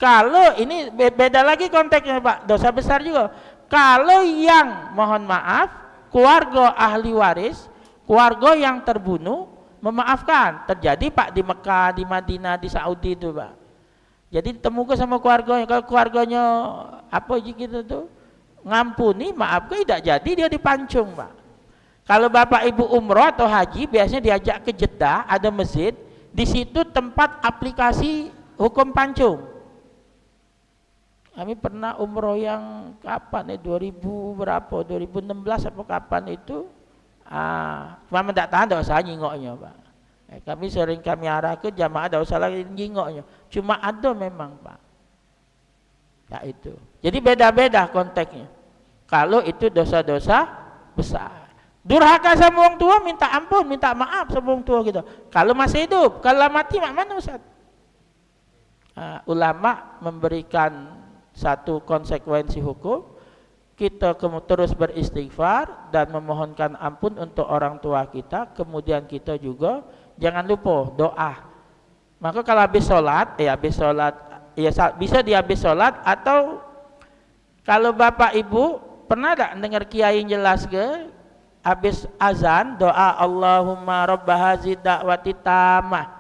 Kalau ini beda lagi konteksnya Pak, dosa besar juga. Kalau yang mohon maaf keluarga ahli waris, keluarga yang terbunuh memaafkan. Terjadi Pak di Mekah, di Madinah, di Saudi itu Pak. Jadi temukan sama keluarganya, kalau keluarganya apa gitu tuh ngampuni, maafkan, tidak jadi dia dipancung Pak. Kalau Bapak Ibu umroh atau haji biasanya diajak ke Jeddah, ada masjid, di situ tempat aplikasi hukum pancung. Kami pernah umroh yang kapan ya 2000 berapa 2016 apa kapan itu cuma tidak tahan tidak usah nyingoknya Pak. Kami sering kami arah ke jamaah tidak usah lagi nyingoknya, cuma ada memang Pak ya itu. Jadi beda-beda konteksnya. Kalau itu dosa-dosa besar, durhaka sama orang tua minta ampun, minta maaf sama orang tua gitu. Kalau masih hidup, kalau mati mana Ustaz? Ulama memberikan satu konsekuensi hukum, kita terus beristighfar dan memohonkan ampun untuk orang tua kita. Kemudian kita juga jangan lupa doa. Maka kalau habis sholat, ya bisa di habis sholat, atau kalau Bapak Ibu pernah tak dengar kiai jelas ke habis azan doa Allahumma rabba hazi da'wati tamah,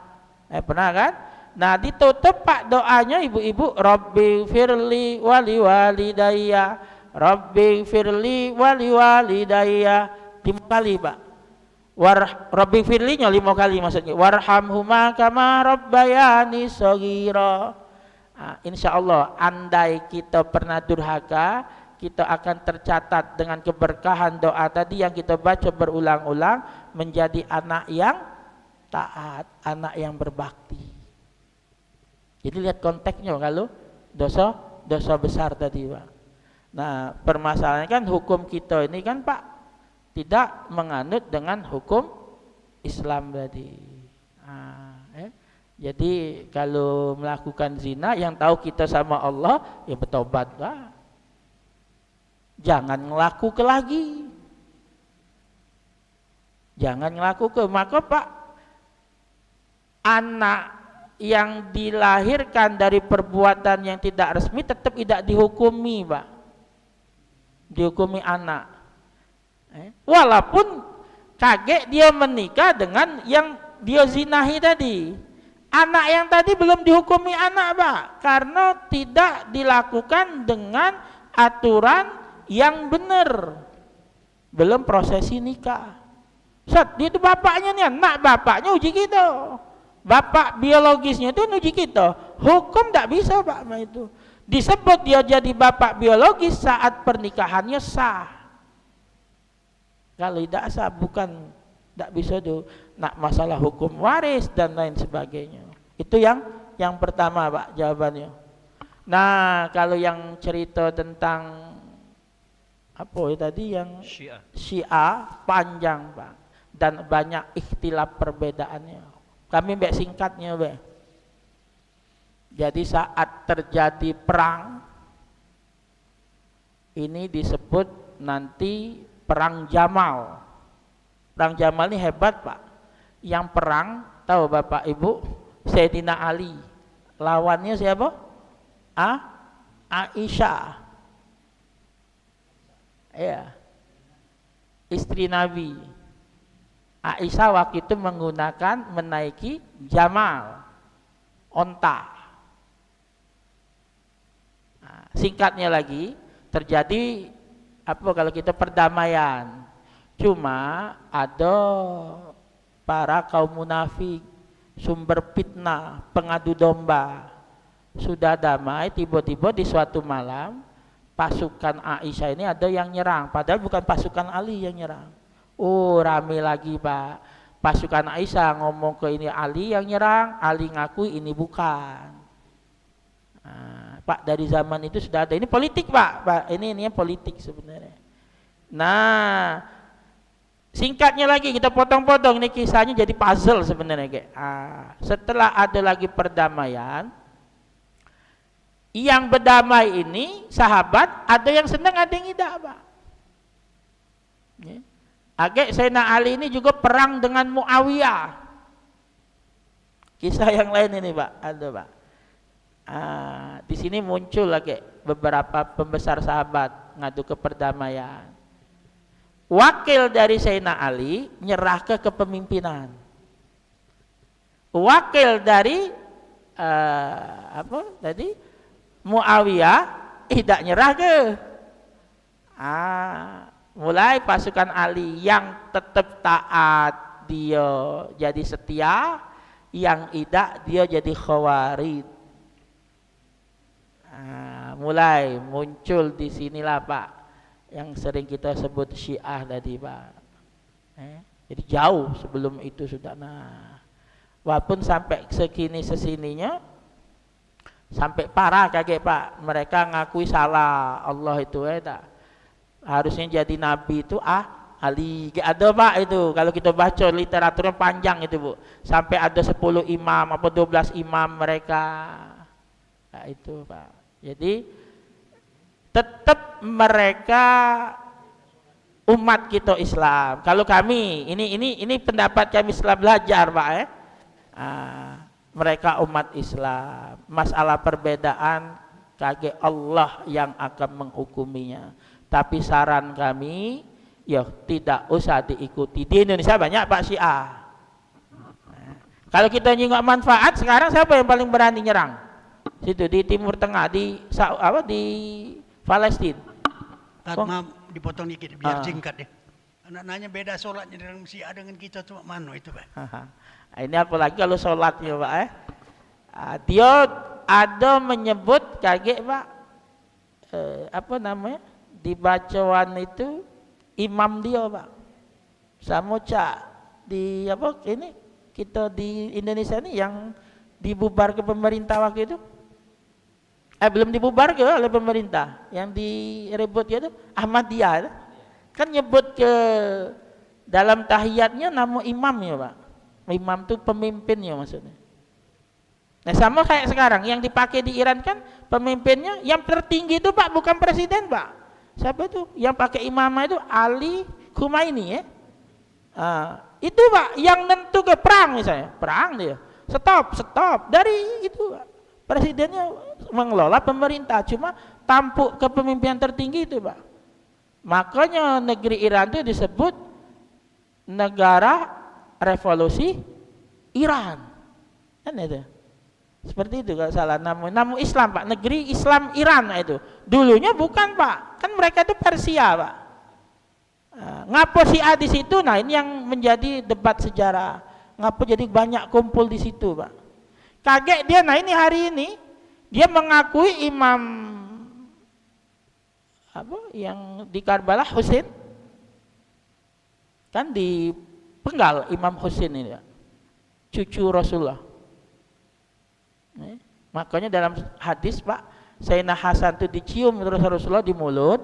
pernah kan? Nah ditutup Pak doanya ibu-ibu, Rabbi firli wali walidayya, Rabbi firli wali walidayya, 5 kali Pak. Rabbi firlinya 5 kali maksudnya, warhamhuma kama rabbayani shaghira. Insya Allah andai kita pernah durhaka, kita akan tercatat dengan keberkahan doa tadi yang kita baca berulang-ulang, menjadi anak yang taat, anak yang berbakti. Jadi lihat konteksnya kalau dosa besar tadi Pak. Nah permasalahannya kan hukum kita ini kan Pak tidak menganut dengan hukum Islam tadi. Jadi kalau melakukan zina yang tahu kita sama Allah ya bertobat Pak. Jangan ngelaku ke lagi. Jangan ngelaku ke, maka Pak anak yang dilahirkan dari perbuatan yang tidak resmi tetap tidak dihukumi Pak, dihukumi anak. Walaupun kaget dia menikah dengan yang dia zinahi tadi, anak yang tadi belum dihukumi anak Pak, karena tidak dilakukan dengan aturan yang benar, belum prosesi nikah. Dia itu bapaknya nih, anak bapaknya uji kita. Bapak biologisnya itu uji kita. Hukum tidak bisa Pak itu. Disebut dia jadi bapak biologis saat pernikahannya sah. Kalau tidak sah bukan, tidak bisa tuh. Nak masalah hukum waris dan lain sebagainya. Itu yang pertama Pak jawabannya. Nah kalau yang cerita tentang apa ya tadi yang Syiah panjang Pak, dan banyak ikhtilaf perbedaannya. Kami mbak singkatnya Mbak. Jadi saat terjadi perang ini disebut nanti perang Jamal. Perang Jamal ini hebat Pak. Yang perang tahu Bapak Ibu, Sayyidina Ali. Lawannya siapa? Aisyah. Ya. Istri Nabi. Aisyah waktu itu menggunakan menaiki Jamal, onta. Nah, singkatnya lagi terjadi apa kalau kita perdamaian, cuma ada para kaum munafik, sumber fitnah, pengadu domba. Sudah damai, tiba-tiba di suatu malam pasukan Aisyah ini ada yang nyerang, padahal bukan pasukan Ali yang nyerang. Rame lagi Pak. Pasukan Aisyah ngomong ke ini Ali yang nyerang, Ali ngaku ini bukan. Pak, dari zaman itu sudah ada. Ini politik Pak. Ini politik sebenarnya. Nah, singkatnya lagi kita potong-potong ini kisahnya jadi puzzle sebenarnya kayak. Setelah ada lagi perdamaian, yang berdamai ini sahabat ada yang senang ada yang tidak Pak. Sayyidina Ali ini juga perang dengan Muawiyah. Kisah yang lain ini Pak, ada Pak. Di sini muncul lagi beberapa pembesar sahabat ngadu ke perdamaian. Wakil dari Sayyidina Ali nyerah ke kepemimpinan. Wakil dari Muawiyah tidak nyerah ke. Mulai pasukan Ali yang tetap taat dia jadi setia, yang tidak dia jadi khawarij. Mulai muncul di sinilah Pak yang sering kita sebut Syiah tadi Pak. Jadi jauh sebelum itu sudah. Walaupun sampai sesininya sampai parah kaget Pak, mereka ngakui salah Allah itu tak. Harusnya jadi nabi itu Ali. Ada Pak itu kalau kita baca literaturnya panjang itu Bu. Sampai ada 10 imam apa 12 imam mereka. Nah, itu Pak. Jadi tetap mereka umat kita Islam. Kalau kami ini pendapat kami setelah belajar Pak mereka umat Islam. Masalah perbedaan kaki Allah yang akan menghukuminya. Tapi saran kami ya tidak usah diikuti. Di Indonesia banyak Pak Syiah. Kalau kita nyingok manfaat, sekarang siapa yang paling berani nyerang? Situ di Timur Tengah, di Palestina. Dipotong dikit biar singkat deh. Anak-anaknya beda sholatnya dengan Syiah dengan kita cuma mano itu Pak. Ini apalagi kalau sholatnya Pak dia ada menyebut kaget Pak di bacaan itu imam dia Pak sama cak di kita di Indonesia ini yang dibubar ke pemerintah waktu itu belum dibubar ke oleh pemerintah yang direbut itu Ahmadiyah kan nyebut ke dalam tahiyatnya nama imamnya Pak. Imam itu pemimpinnya maksudnya. Nah sama kayak sekarang yang dipakai di Iran kan pemimpinnya yang tertinggi itu Pak bukan presiden Pak. Siapa itu? Yang pakai imamah itu Ali Khumaini ya. Itu Pak yang nentu ke perang misalnya. Perang dia. Stop. Dari itu Pak. Presidennya mengelola pemerintah cuma tampuk kepemimpinan tertinggi itu Pak. Makanya negeri Iran itu disebut negara revolusi Iran. Kan itu. Seperti itu kalau salah namun Islam Pak, negeri Islam Iran itu. Dulunya bukan Pak, kan mereka itu Persia Pak. Ngapa Syiah di situ? Nah ini yang menjadi debat sejarah. Ngapa jadi banyak kumpul di situ Pak? Kaget dia. Nah ini hari ini dia mengakui imam yang di Karbala Husain kan dipenggal Imam Husain ini Pak. Cucu Rasulullah. Makanya dalam hadis Pak Sayyidina Hasan itu dicium terus Rasulullah di mulut,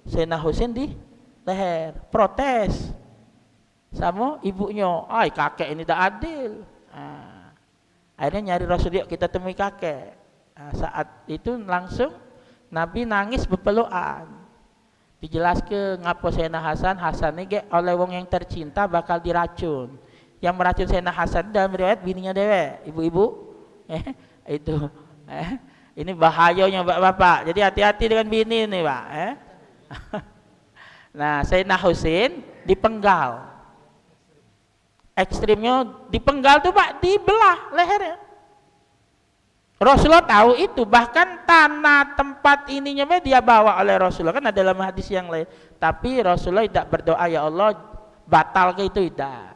Sayyidina Husain di leher, protes sama ibunya, kakek ini tak adil. Akhirnya nyari Rasul, yuk kita temui kakek. Saat itu langsung Nabi nangis berpelukan. Dijelaskan ngapa Sayyidina Hasan ini oleh wong yang tercinta bakal diracun. Yang meracun Sayyidina Hasan dalam riwayat bininya dewe, ibu-ibu. Itu ini bahayanya bapak-bapak. Jadi hati-hati dengan bini ini Pak. Nah Sayyidina Husain dipenggal. Ekstrimnya dipenggal tuh Pak, dibelah lehernya. Rasulullah tahu itu, bahkan tanah tempat ininya dia bawa oleh Rasulullah, kan ada dalam hadis yang lain. Tapi Rasulullah tidak berdoa ya Allah batal ke itu tidak.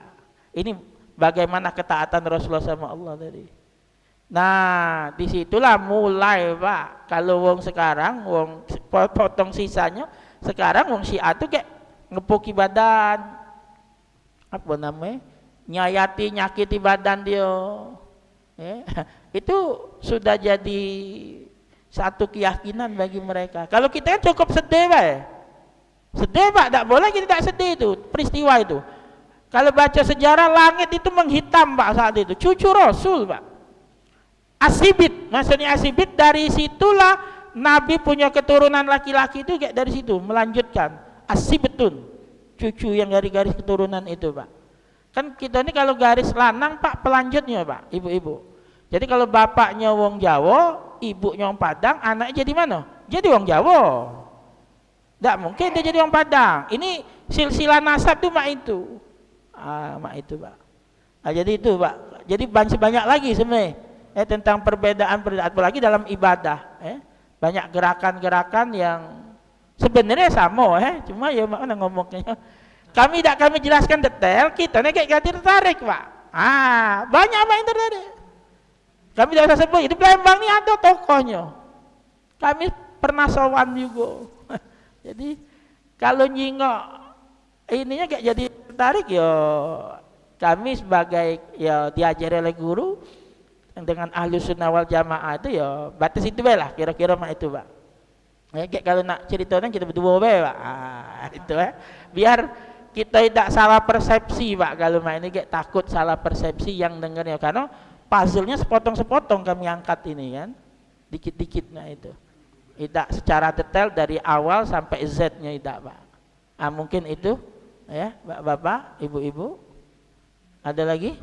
Ini bagaimana ketaatan Rasulullah sama Allah tadi. Nah disitulah mulai Pak, kalau wong sekarang wong potong sisanya, sekarang wong Syiah tuh kayak ngepuki badan, apa namanya, nyakiti badan dia, itu sudah jadi satu keyakinan bagi mereka. Kalau kita kan cukup sedih Pak. Sedih Pak, tidak boleh kita tidak sedih itu peristiwa itu. Kalau baca sejarah langit itu menghitam Pak saat itu, cucu Rasul Pak. Asibit, maksudnya asibit dari situlah Nabi punya keturunan laki-laki itu kayak dari situ melanjutkan asibetun, cucu yang dari garis keturunan itu Pak. Kan kita ini kalau garis lanang Pak pelanjutnya Pak, ibu-ibu. Jadi kalau bapaknya wong Jawa, ibunya wong Padang, anaknya jadi mana? Jadi wong Jawa. Tidak mungkin dia jadi wong Padang. Ini silsilah nasab tuh mak itu. Mak itu Pak. Jadi itu Pak. Jadi banyak lagi sebenarnya tentang perbedaan apalagi dalam ibadah. Banyak gerakan-gerakan yang sebenarnya sama cuma ya mana ngomongnya. Kami jelaskan detail, kita nih kayak ganti tertarik Pak. Banyak Pak yang tertarik. Kami tidak usah sebut, di Palembang ini ada tokohnya. Kami pernah sowan juga. Jadi kalau nyingok ininya kayak jadi tertarik ya kami sebagai ya diajari oleh guru dengan ahlu sunnah wal jamaah itu ya batas itu lah kira-kira mah itu Pak. Kayak kalau nak ceritanya kita berdua Pak. Itu biar kita tidak salah persepsi Pak. Kalau mah ini kayak takut salah persepsi yang dengarnya karena puzzle-nya sepotong-sepotong kami angkat ini kan, dikit-dikitnya itu. Tidak secara detail dari awal sampai Z-nya tidak Pak. Mungkin itu ya Bapak, Ibu-ibu. Ada lagi?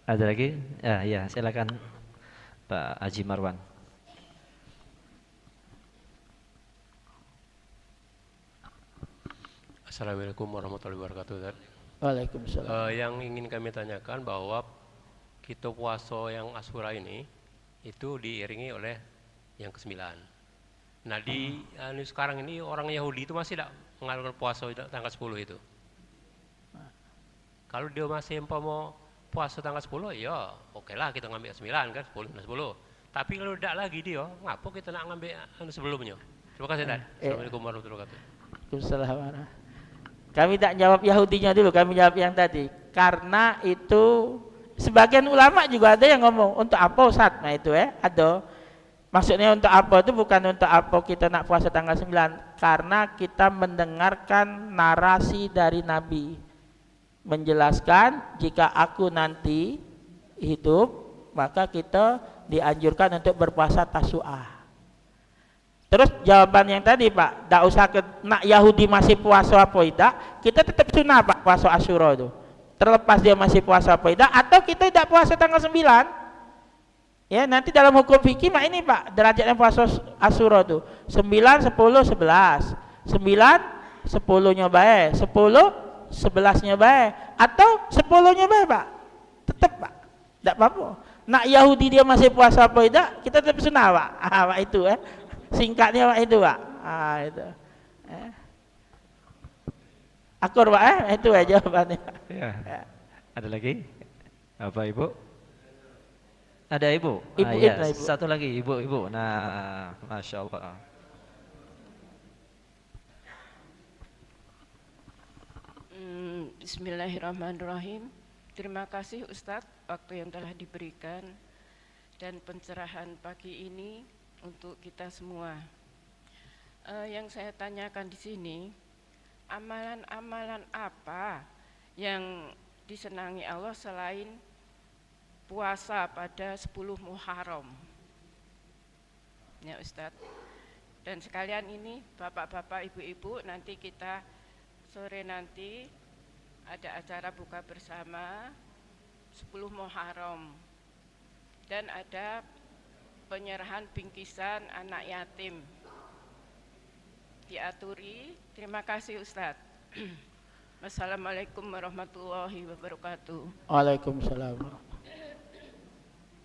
Ada lagi? Ya, silakan Pak Haji Marwan. Assalamualaikum warahmatullahi wabarakatuh. Waalaikumsalam. Yang ingin kami tanyakan bahwa kita puasa yang Asyura ini itu diiringi oleh yang ke-9. Nah sekarang ini orang Yahudi itu masih tidak mengalukan puasa tanggal 10 itu. Kalau dia masih mau puasa tanggal 10 ya oke lah kita ngambil 9 kan 10. Tapi kalau tidak lagi dia, ngapa kita nak ngambil sebelumnya? Terima kasih Dad. Assalamualaikum warahmatullahi wabarakatuh. Waalaikumsalam. Kami tak jawab Yahudinya dulu, kami jawab yang tadi. Karena itu sebagian ulama juga ada yang ngomong untuk apa Ustaz? Nah itu ada. Maksudnya untuk apa itu bukan untuk apa kita nak puasa tanggal 9, karena kita mendengarkan narasi dari Nabi menjelaskan jika aku nanti hidup maka kita dianjurkan untuk berpuasa Tasu'ah. Terus jawaban yang tadi Pak, tidak usah nak Yahudi masih puasa apa tidak, kita tetap sunnah Pak puasa Asyura itu. Terlepas dia masih puasa apa tidak, atau kita tidak puasa tanggal 9. Ya nanti dalam hukum fikih mak ini Pak derajatnya puasa Asyura itu 9, 10, 11, 9, 10-nya baik, 10, 11-nya baik, atau 10-nya baik Pak, tetap Pak, tidak apa-apa. Nak Yahudi dia masih puasa apa tidak, kita tetap sunnah Pak. Pak itu singkatnya Pak itu Pak. Itu. Akur Pak itu jawabannya. Ya. Ada lagi? Apa Ibu? Ada Ibu? Ibu, Ya. Ibu. Satu lagi Ibu. Nah, Masya Allah. Bismillahirrahmanirrahim. Terima kasih Ustadz waktu yang telah diberikan dan pencerahan pagi ini untuk kita semua. Yang saya tanyakan di sini, amalan-amalan apa yang disenangi Allah selain puasa pada 10 Muharram? Ya Ustadz. Dan sekalian ini bapak-bapak, ibu-ibu, nanti kita sore nanti ada acara buka bersama 10 Muharram dan ada penyerahan bingkisan anak yatim diaturi. Terima kasih Ustadz. Wassalamualaikum warahmatullahi wabarakatuh. Waalaikumsalam.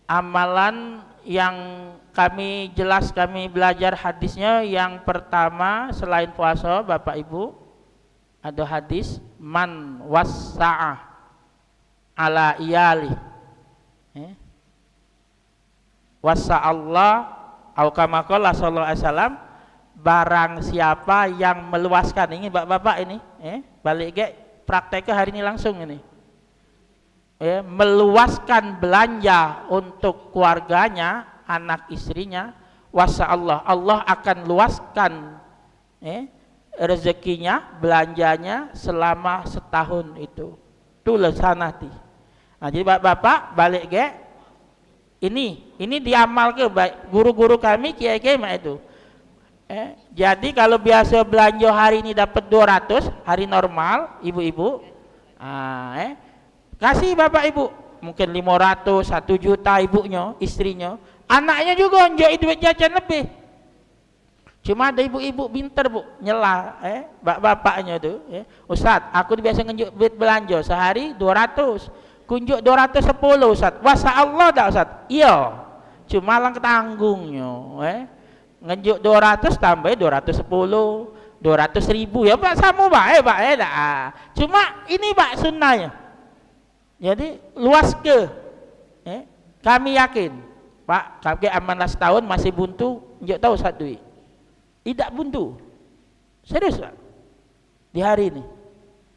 Amalan yang kami belajar hadisnya, yang pertama selain puasa Bapak Ibu ada hadis man wassa'ah ala iyali wassa'allah au kama qala sallallahu alaihi wasallam, barang siapa yang meluaskan, ini bapak-bapak ini balik ke prakteknya hari ini langsung ini, meluaskan belanja untuk keluarganya anak istrinya, wasa Allah akan luaskan rezekinya, belanjanya selama setahun itu. Tulis sanati. Nah, jadi bapak balik ke ini diamal ke guru-guru kami kiai-kiai mak itu. Jadi kalau biasa belanja hari ini dapat 200 hari normal ibu-ibu, kasih bapak ibu mungkin 500 1 juta ibunya istrinya, anaknya juga enjoy duit jajan lebih. Cuma ada ibu-ibu pinter bu nyela bapaknya tuh, Ustadz aku biasa ngenjuk duit belanja sehari 200, kunjuk 210 Ustadz, wasa Allah dah Ustadz, iya cuma lang ketanggungnya ngenjuk 200 tambah 210 200.000 ya pak sama pak dah. Cuma ini pak sunnahnya, jadi luas ke kami yakin pak kami amanah setahun masih buntu njuk tahu satu duit tidak buntu serius pak di hari ini.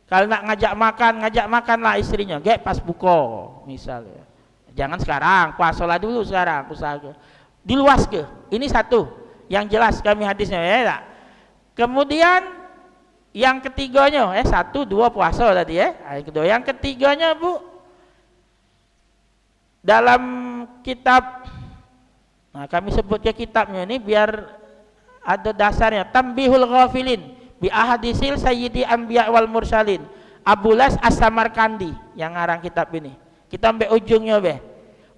Kalau nak ngajak makanlah istrinya gak pas buka misalnya, jangan sekarang puasa dulu sekarang usaha diluas ke ini satu yang jelas kami hadisnya tak? Kemudian yang ketiganya 1 2 puasa tadi yang kedua, yang ketiganya bu dalam kitab, nah kami sebut ke kitabnya ini biar ada dasarnya, Tambihul Ghafilin bi ahadisil sayyidi anbiya wal mursalin, Abulas As-Samarkandi yang ngarang kitab ini. Kita ambil ujungnya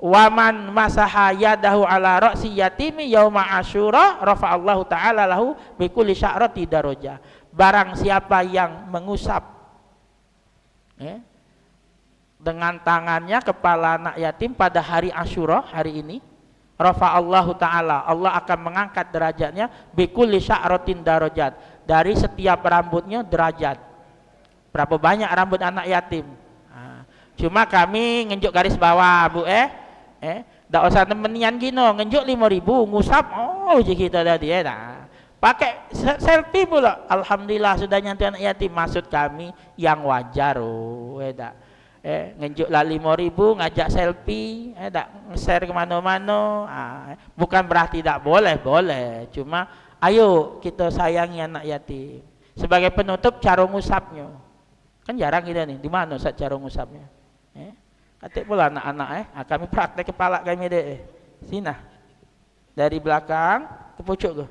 waman masaha yadahu ala ra'si yatimi yauma asyura rafa'allahu ta'ala lahu bikulli sya'rati darajah. Barang siapa yang mengusap dengan tangannya kepala anak yatim pada hari Asyura hari ini, rafa'allahu ta'ala, Allah akan mengangkat derajatnya bikulli sya'ratin darajat, dari setiap rambutnya derajat. Berapa banyak rambut anak yatim? Cuma kami ngenjuk garis bawah bu tak usah temenian gino ngenjuk 5.000 ngusap je kita tadi pakai selfie pula, alhamdulillah sudah nyantai anak yatim. Maksud kami yang wajar ngenjuk lah 5.000 ngajak selfie tak nge-share kemana-mana, bukan berarti tak boleh, cuma ayo kita sayangi anak yatim. Sebagai penutup cara ngusapnya kan jarang kita nih, di mana saat cara ngusapnya katik pula anak-anak kami praktek kepala kami deh sini dari belakang ke pucuk ke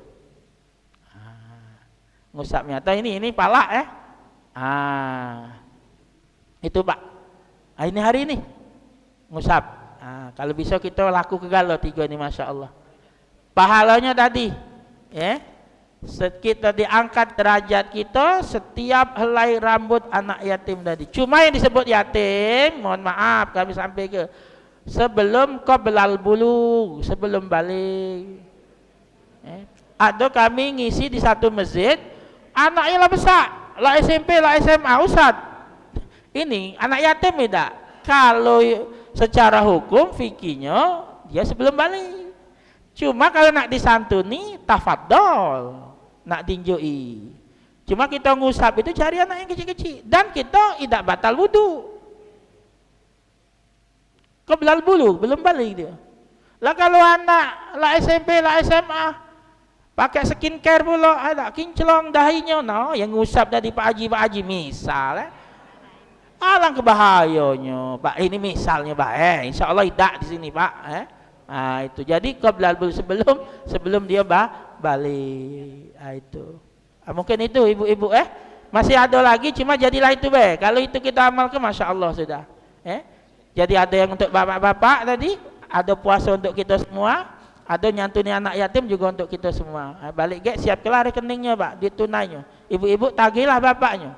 ngusapnya atau ini pala itu pak ini hari ini ngusap. Kalau bisa kita laku ke galau 3 ini masya Allah pahalanya tadi kita diangkat derajat kita setiap helai rambut anak yatim tadi. Cuma yang disebut yatim, mohon maaf kami sampai ke sebelum qoblal bulugh, sebelum balik. Ada kami ngisi di satu masjid, anaknya lah besar, lah SMP, lah SMA, Ustaz. Ini anak yatim tidak. Kalau secara hukum fikihnya dia sebelum balik. Cuma kalau nak disantuni tafadhol, nak tinjui. Cuma kita ngusap itu cari anak yang kecil-kecil dan kita tidak batal wudu. Qoblal bulugh belum balik dia. Lah kalau anak lah SMP lah SMA pakai skincare pula ada kinclong dahinya yang ngusap dari Pak Haji misal alangkah bahayanya Pak, ini misalnya Pak insyaallah tidak di sini Pak itu jadi qoblal bulugh sebelum dia balik itu. Mungkin itu ibu-ibu masih ada lagi cuma jadilah itu kalau itu kita amalkan masya Allah sudah jadi ada yang untuk bapak-bapak tadi, ada puasa untuk kita semua, ada nyantuni anak yatim juga untuk kita semua. Balik siap kelar rekeningnya Pak, ditunainya, ibu-ibu tagihlah bapaknya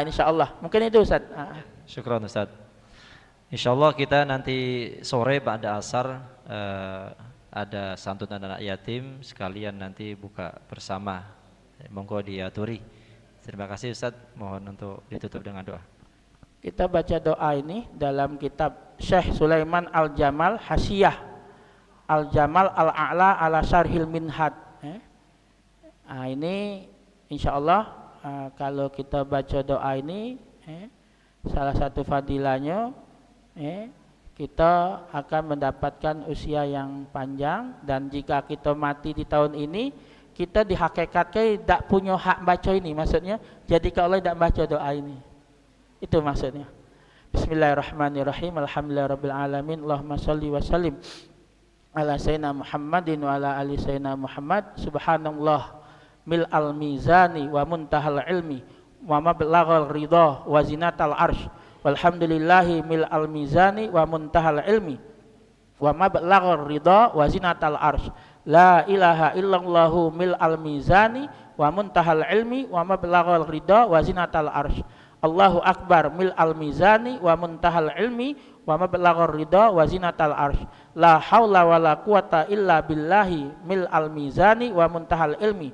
insya Allah. Mungkin itu Ustaz. Syukran Ustaz. Insyaallah kita nanti sore pada asar ada santunan anak yatim sekalian nanti buka bersama. Monggo diaturi. Terima kasih Ustaz. Mohon untuk ditutup dengan doa. Kita baca doa ini dalam kitab Syekh Sulaiman Al-Jamal Hasiyah Al-Jamal Al-A'la ala Syarhil Minhad. Ini insyaallah kalau kita baca doa ini salah satu fadilahnya kita akan mendapatkan usia yang panjang, dan jika kita mati di tahun ini, kita dihakikatkan tidak punya hak baca ini, maksudnya jadi kalau tidak baca doa ini, itu maksudnya. Bismillahirrahmanirrahim. Alhamdulillahirabbil alamin. Allahumma shalli wa sallim ala sayyidina Muhammadin wa ala ali sayyidina Muhammad. Subhanallah mil al mizani wa muntahal ilmi wa mablaghal ridha wa zinatal arsh. Walhamdulillahi mil al mizani wa muntahal ilmi wa mablaghar ridha wa zinatal arsh. La ilaha illallahu mil al mizani wa muntahal ilmi wa mablaghal ridha wa zinatal arsh. Allahu akbar mil al mizani wa muntahal ilmi wa mablaghar ridha wa zinatal arsh. La haula wala quwata illa billahi mil al mizani wa muntahal ilmi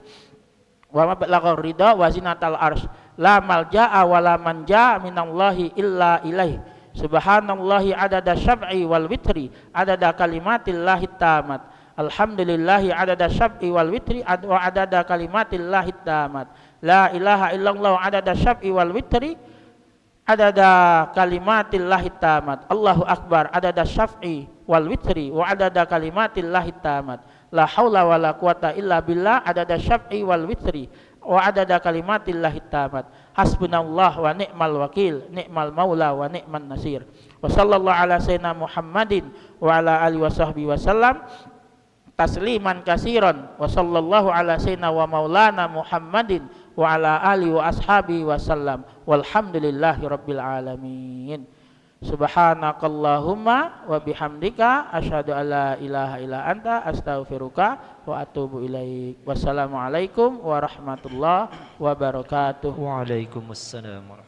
wa mablaghar ridha wa zinatal arsh. La malja'a wa la manja minallahi illa ilaih. Subhanallahi adada syab'i wal witri adada kalimatillahi tamat. Alhamdulillahi adada syab'i wal witri wa adada kalimatillahi tamat. La ilaha illallah adada syab'i wal witri adada kalimatillahi tamat. Allahu akbar adada syab'i wal witri wa adada kalimatillahi tamat. La haula wala quwata illa billah adada syab'i wal witri wa adada kalimatillahi tamat. Hasbunallah wa ni'mal wakil, ni'mal maula wa ni'man nasir. Wa sallallahu ala sayyidina Muhammadin wa ala alihi wa sahbihi wasallam tasliman kasiran. Wa sallallahu ala sayyidina wa maulana Muhammadin wa ala alihi wa ashabihi wasallam. Walhamdulillahi rabbil alamin. Subhanakallahumma wa bihamdika asyhadu an la ilaha illa anta astaghfiruka wa atubu ilaik. Wassalamualaikum warahmatullahi wabarakatuh. Waalaikumsalam warahmatullahi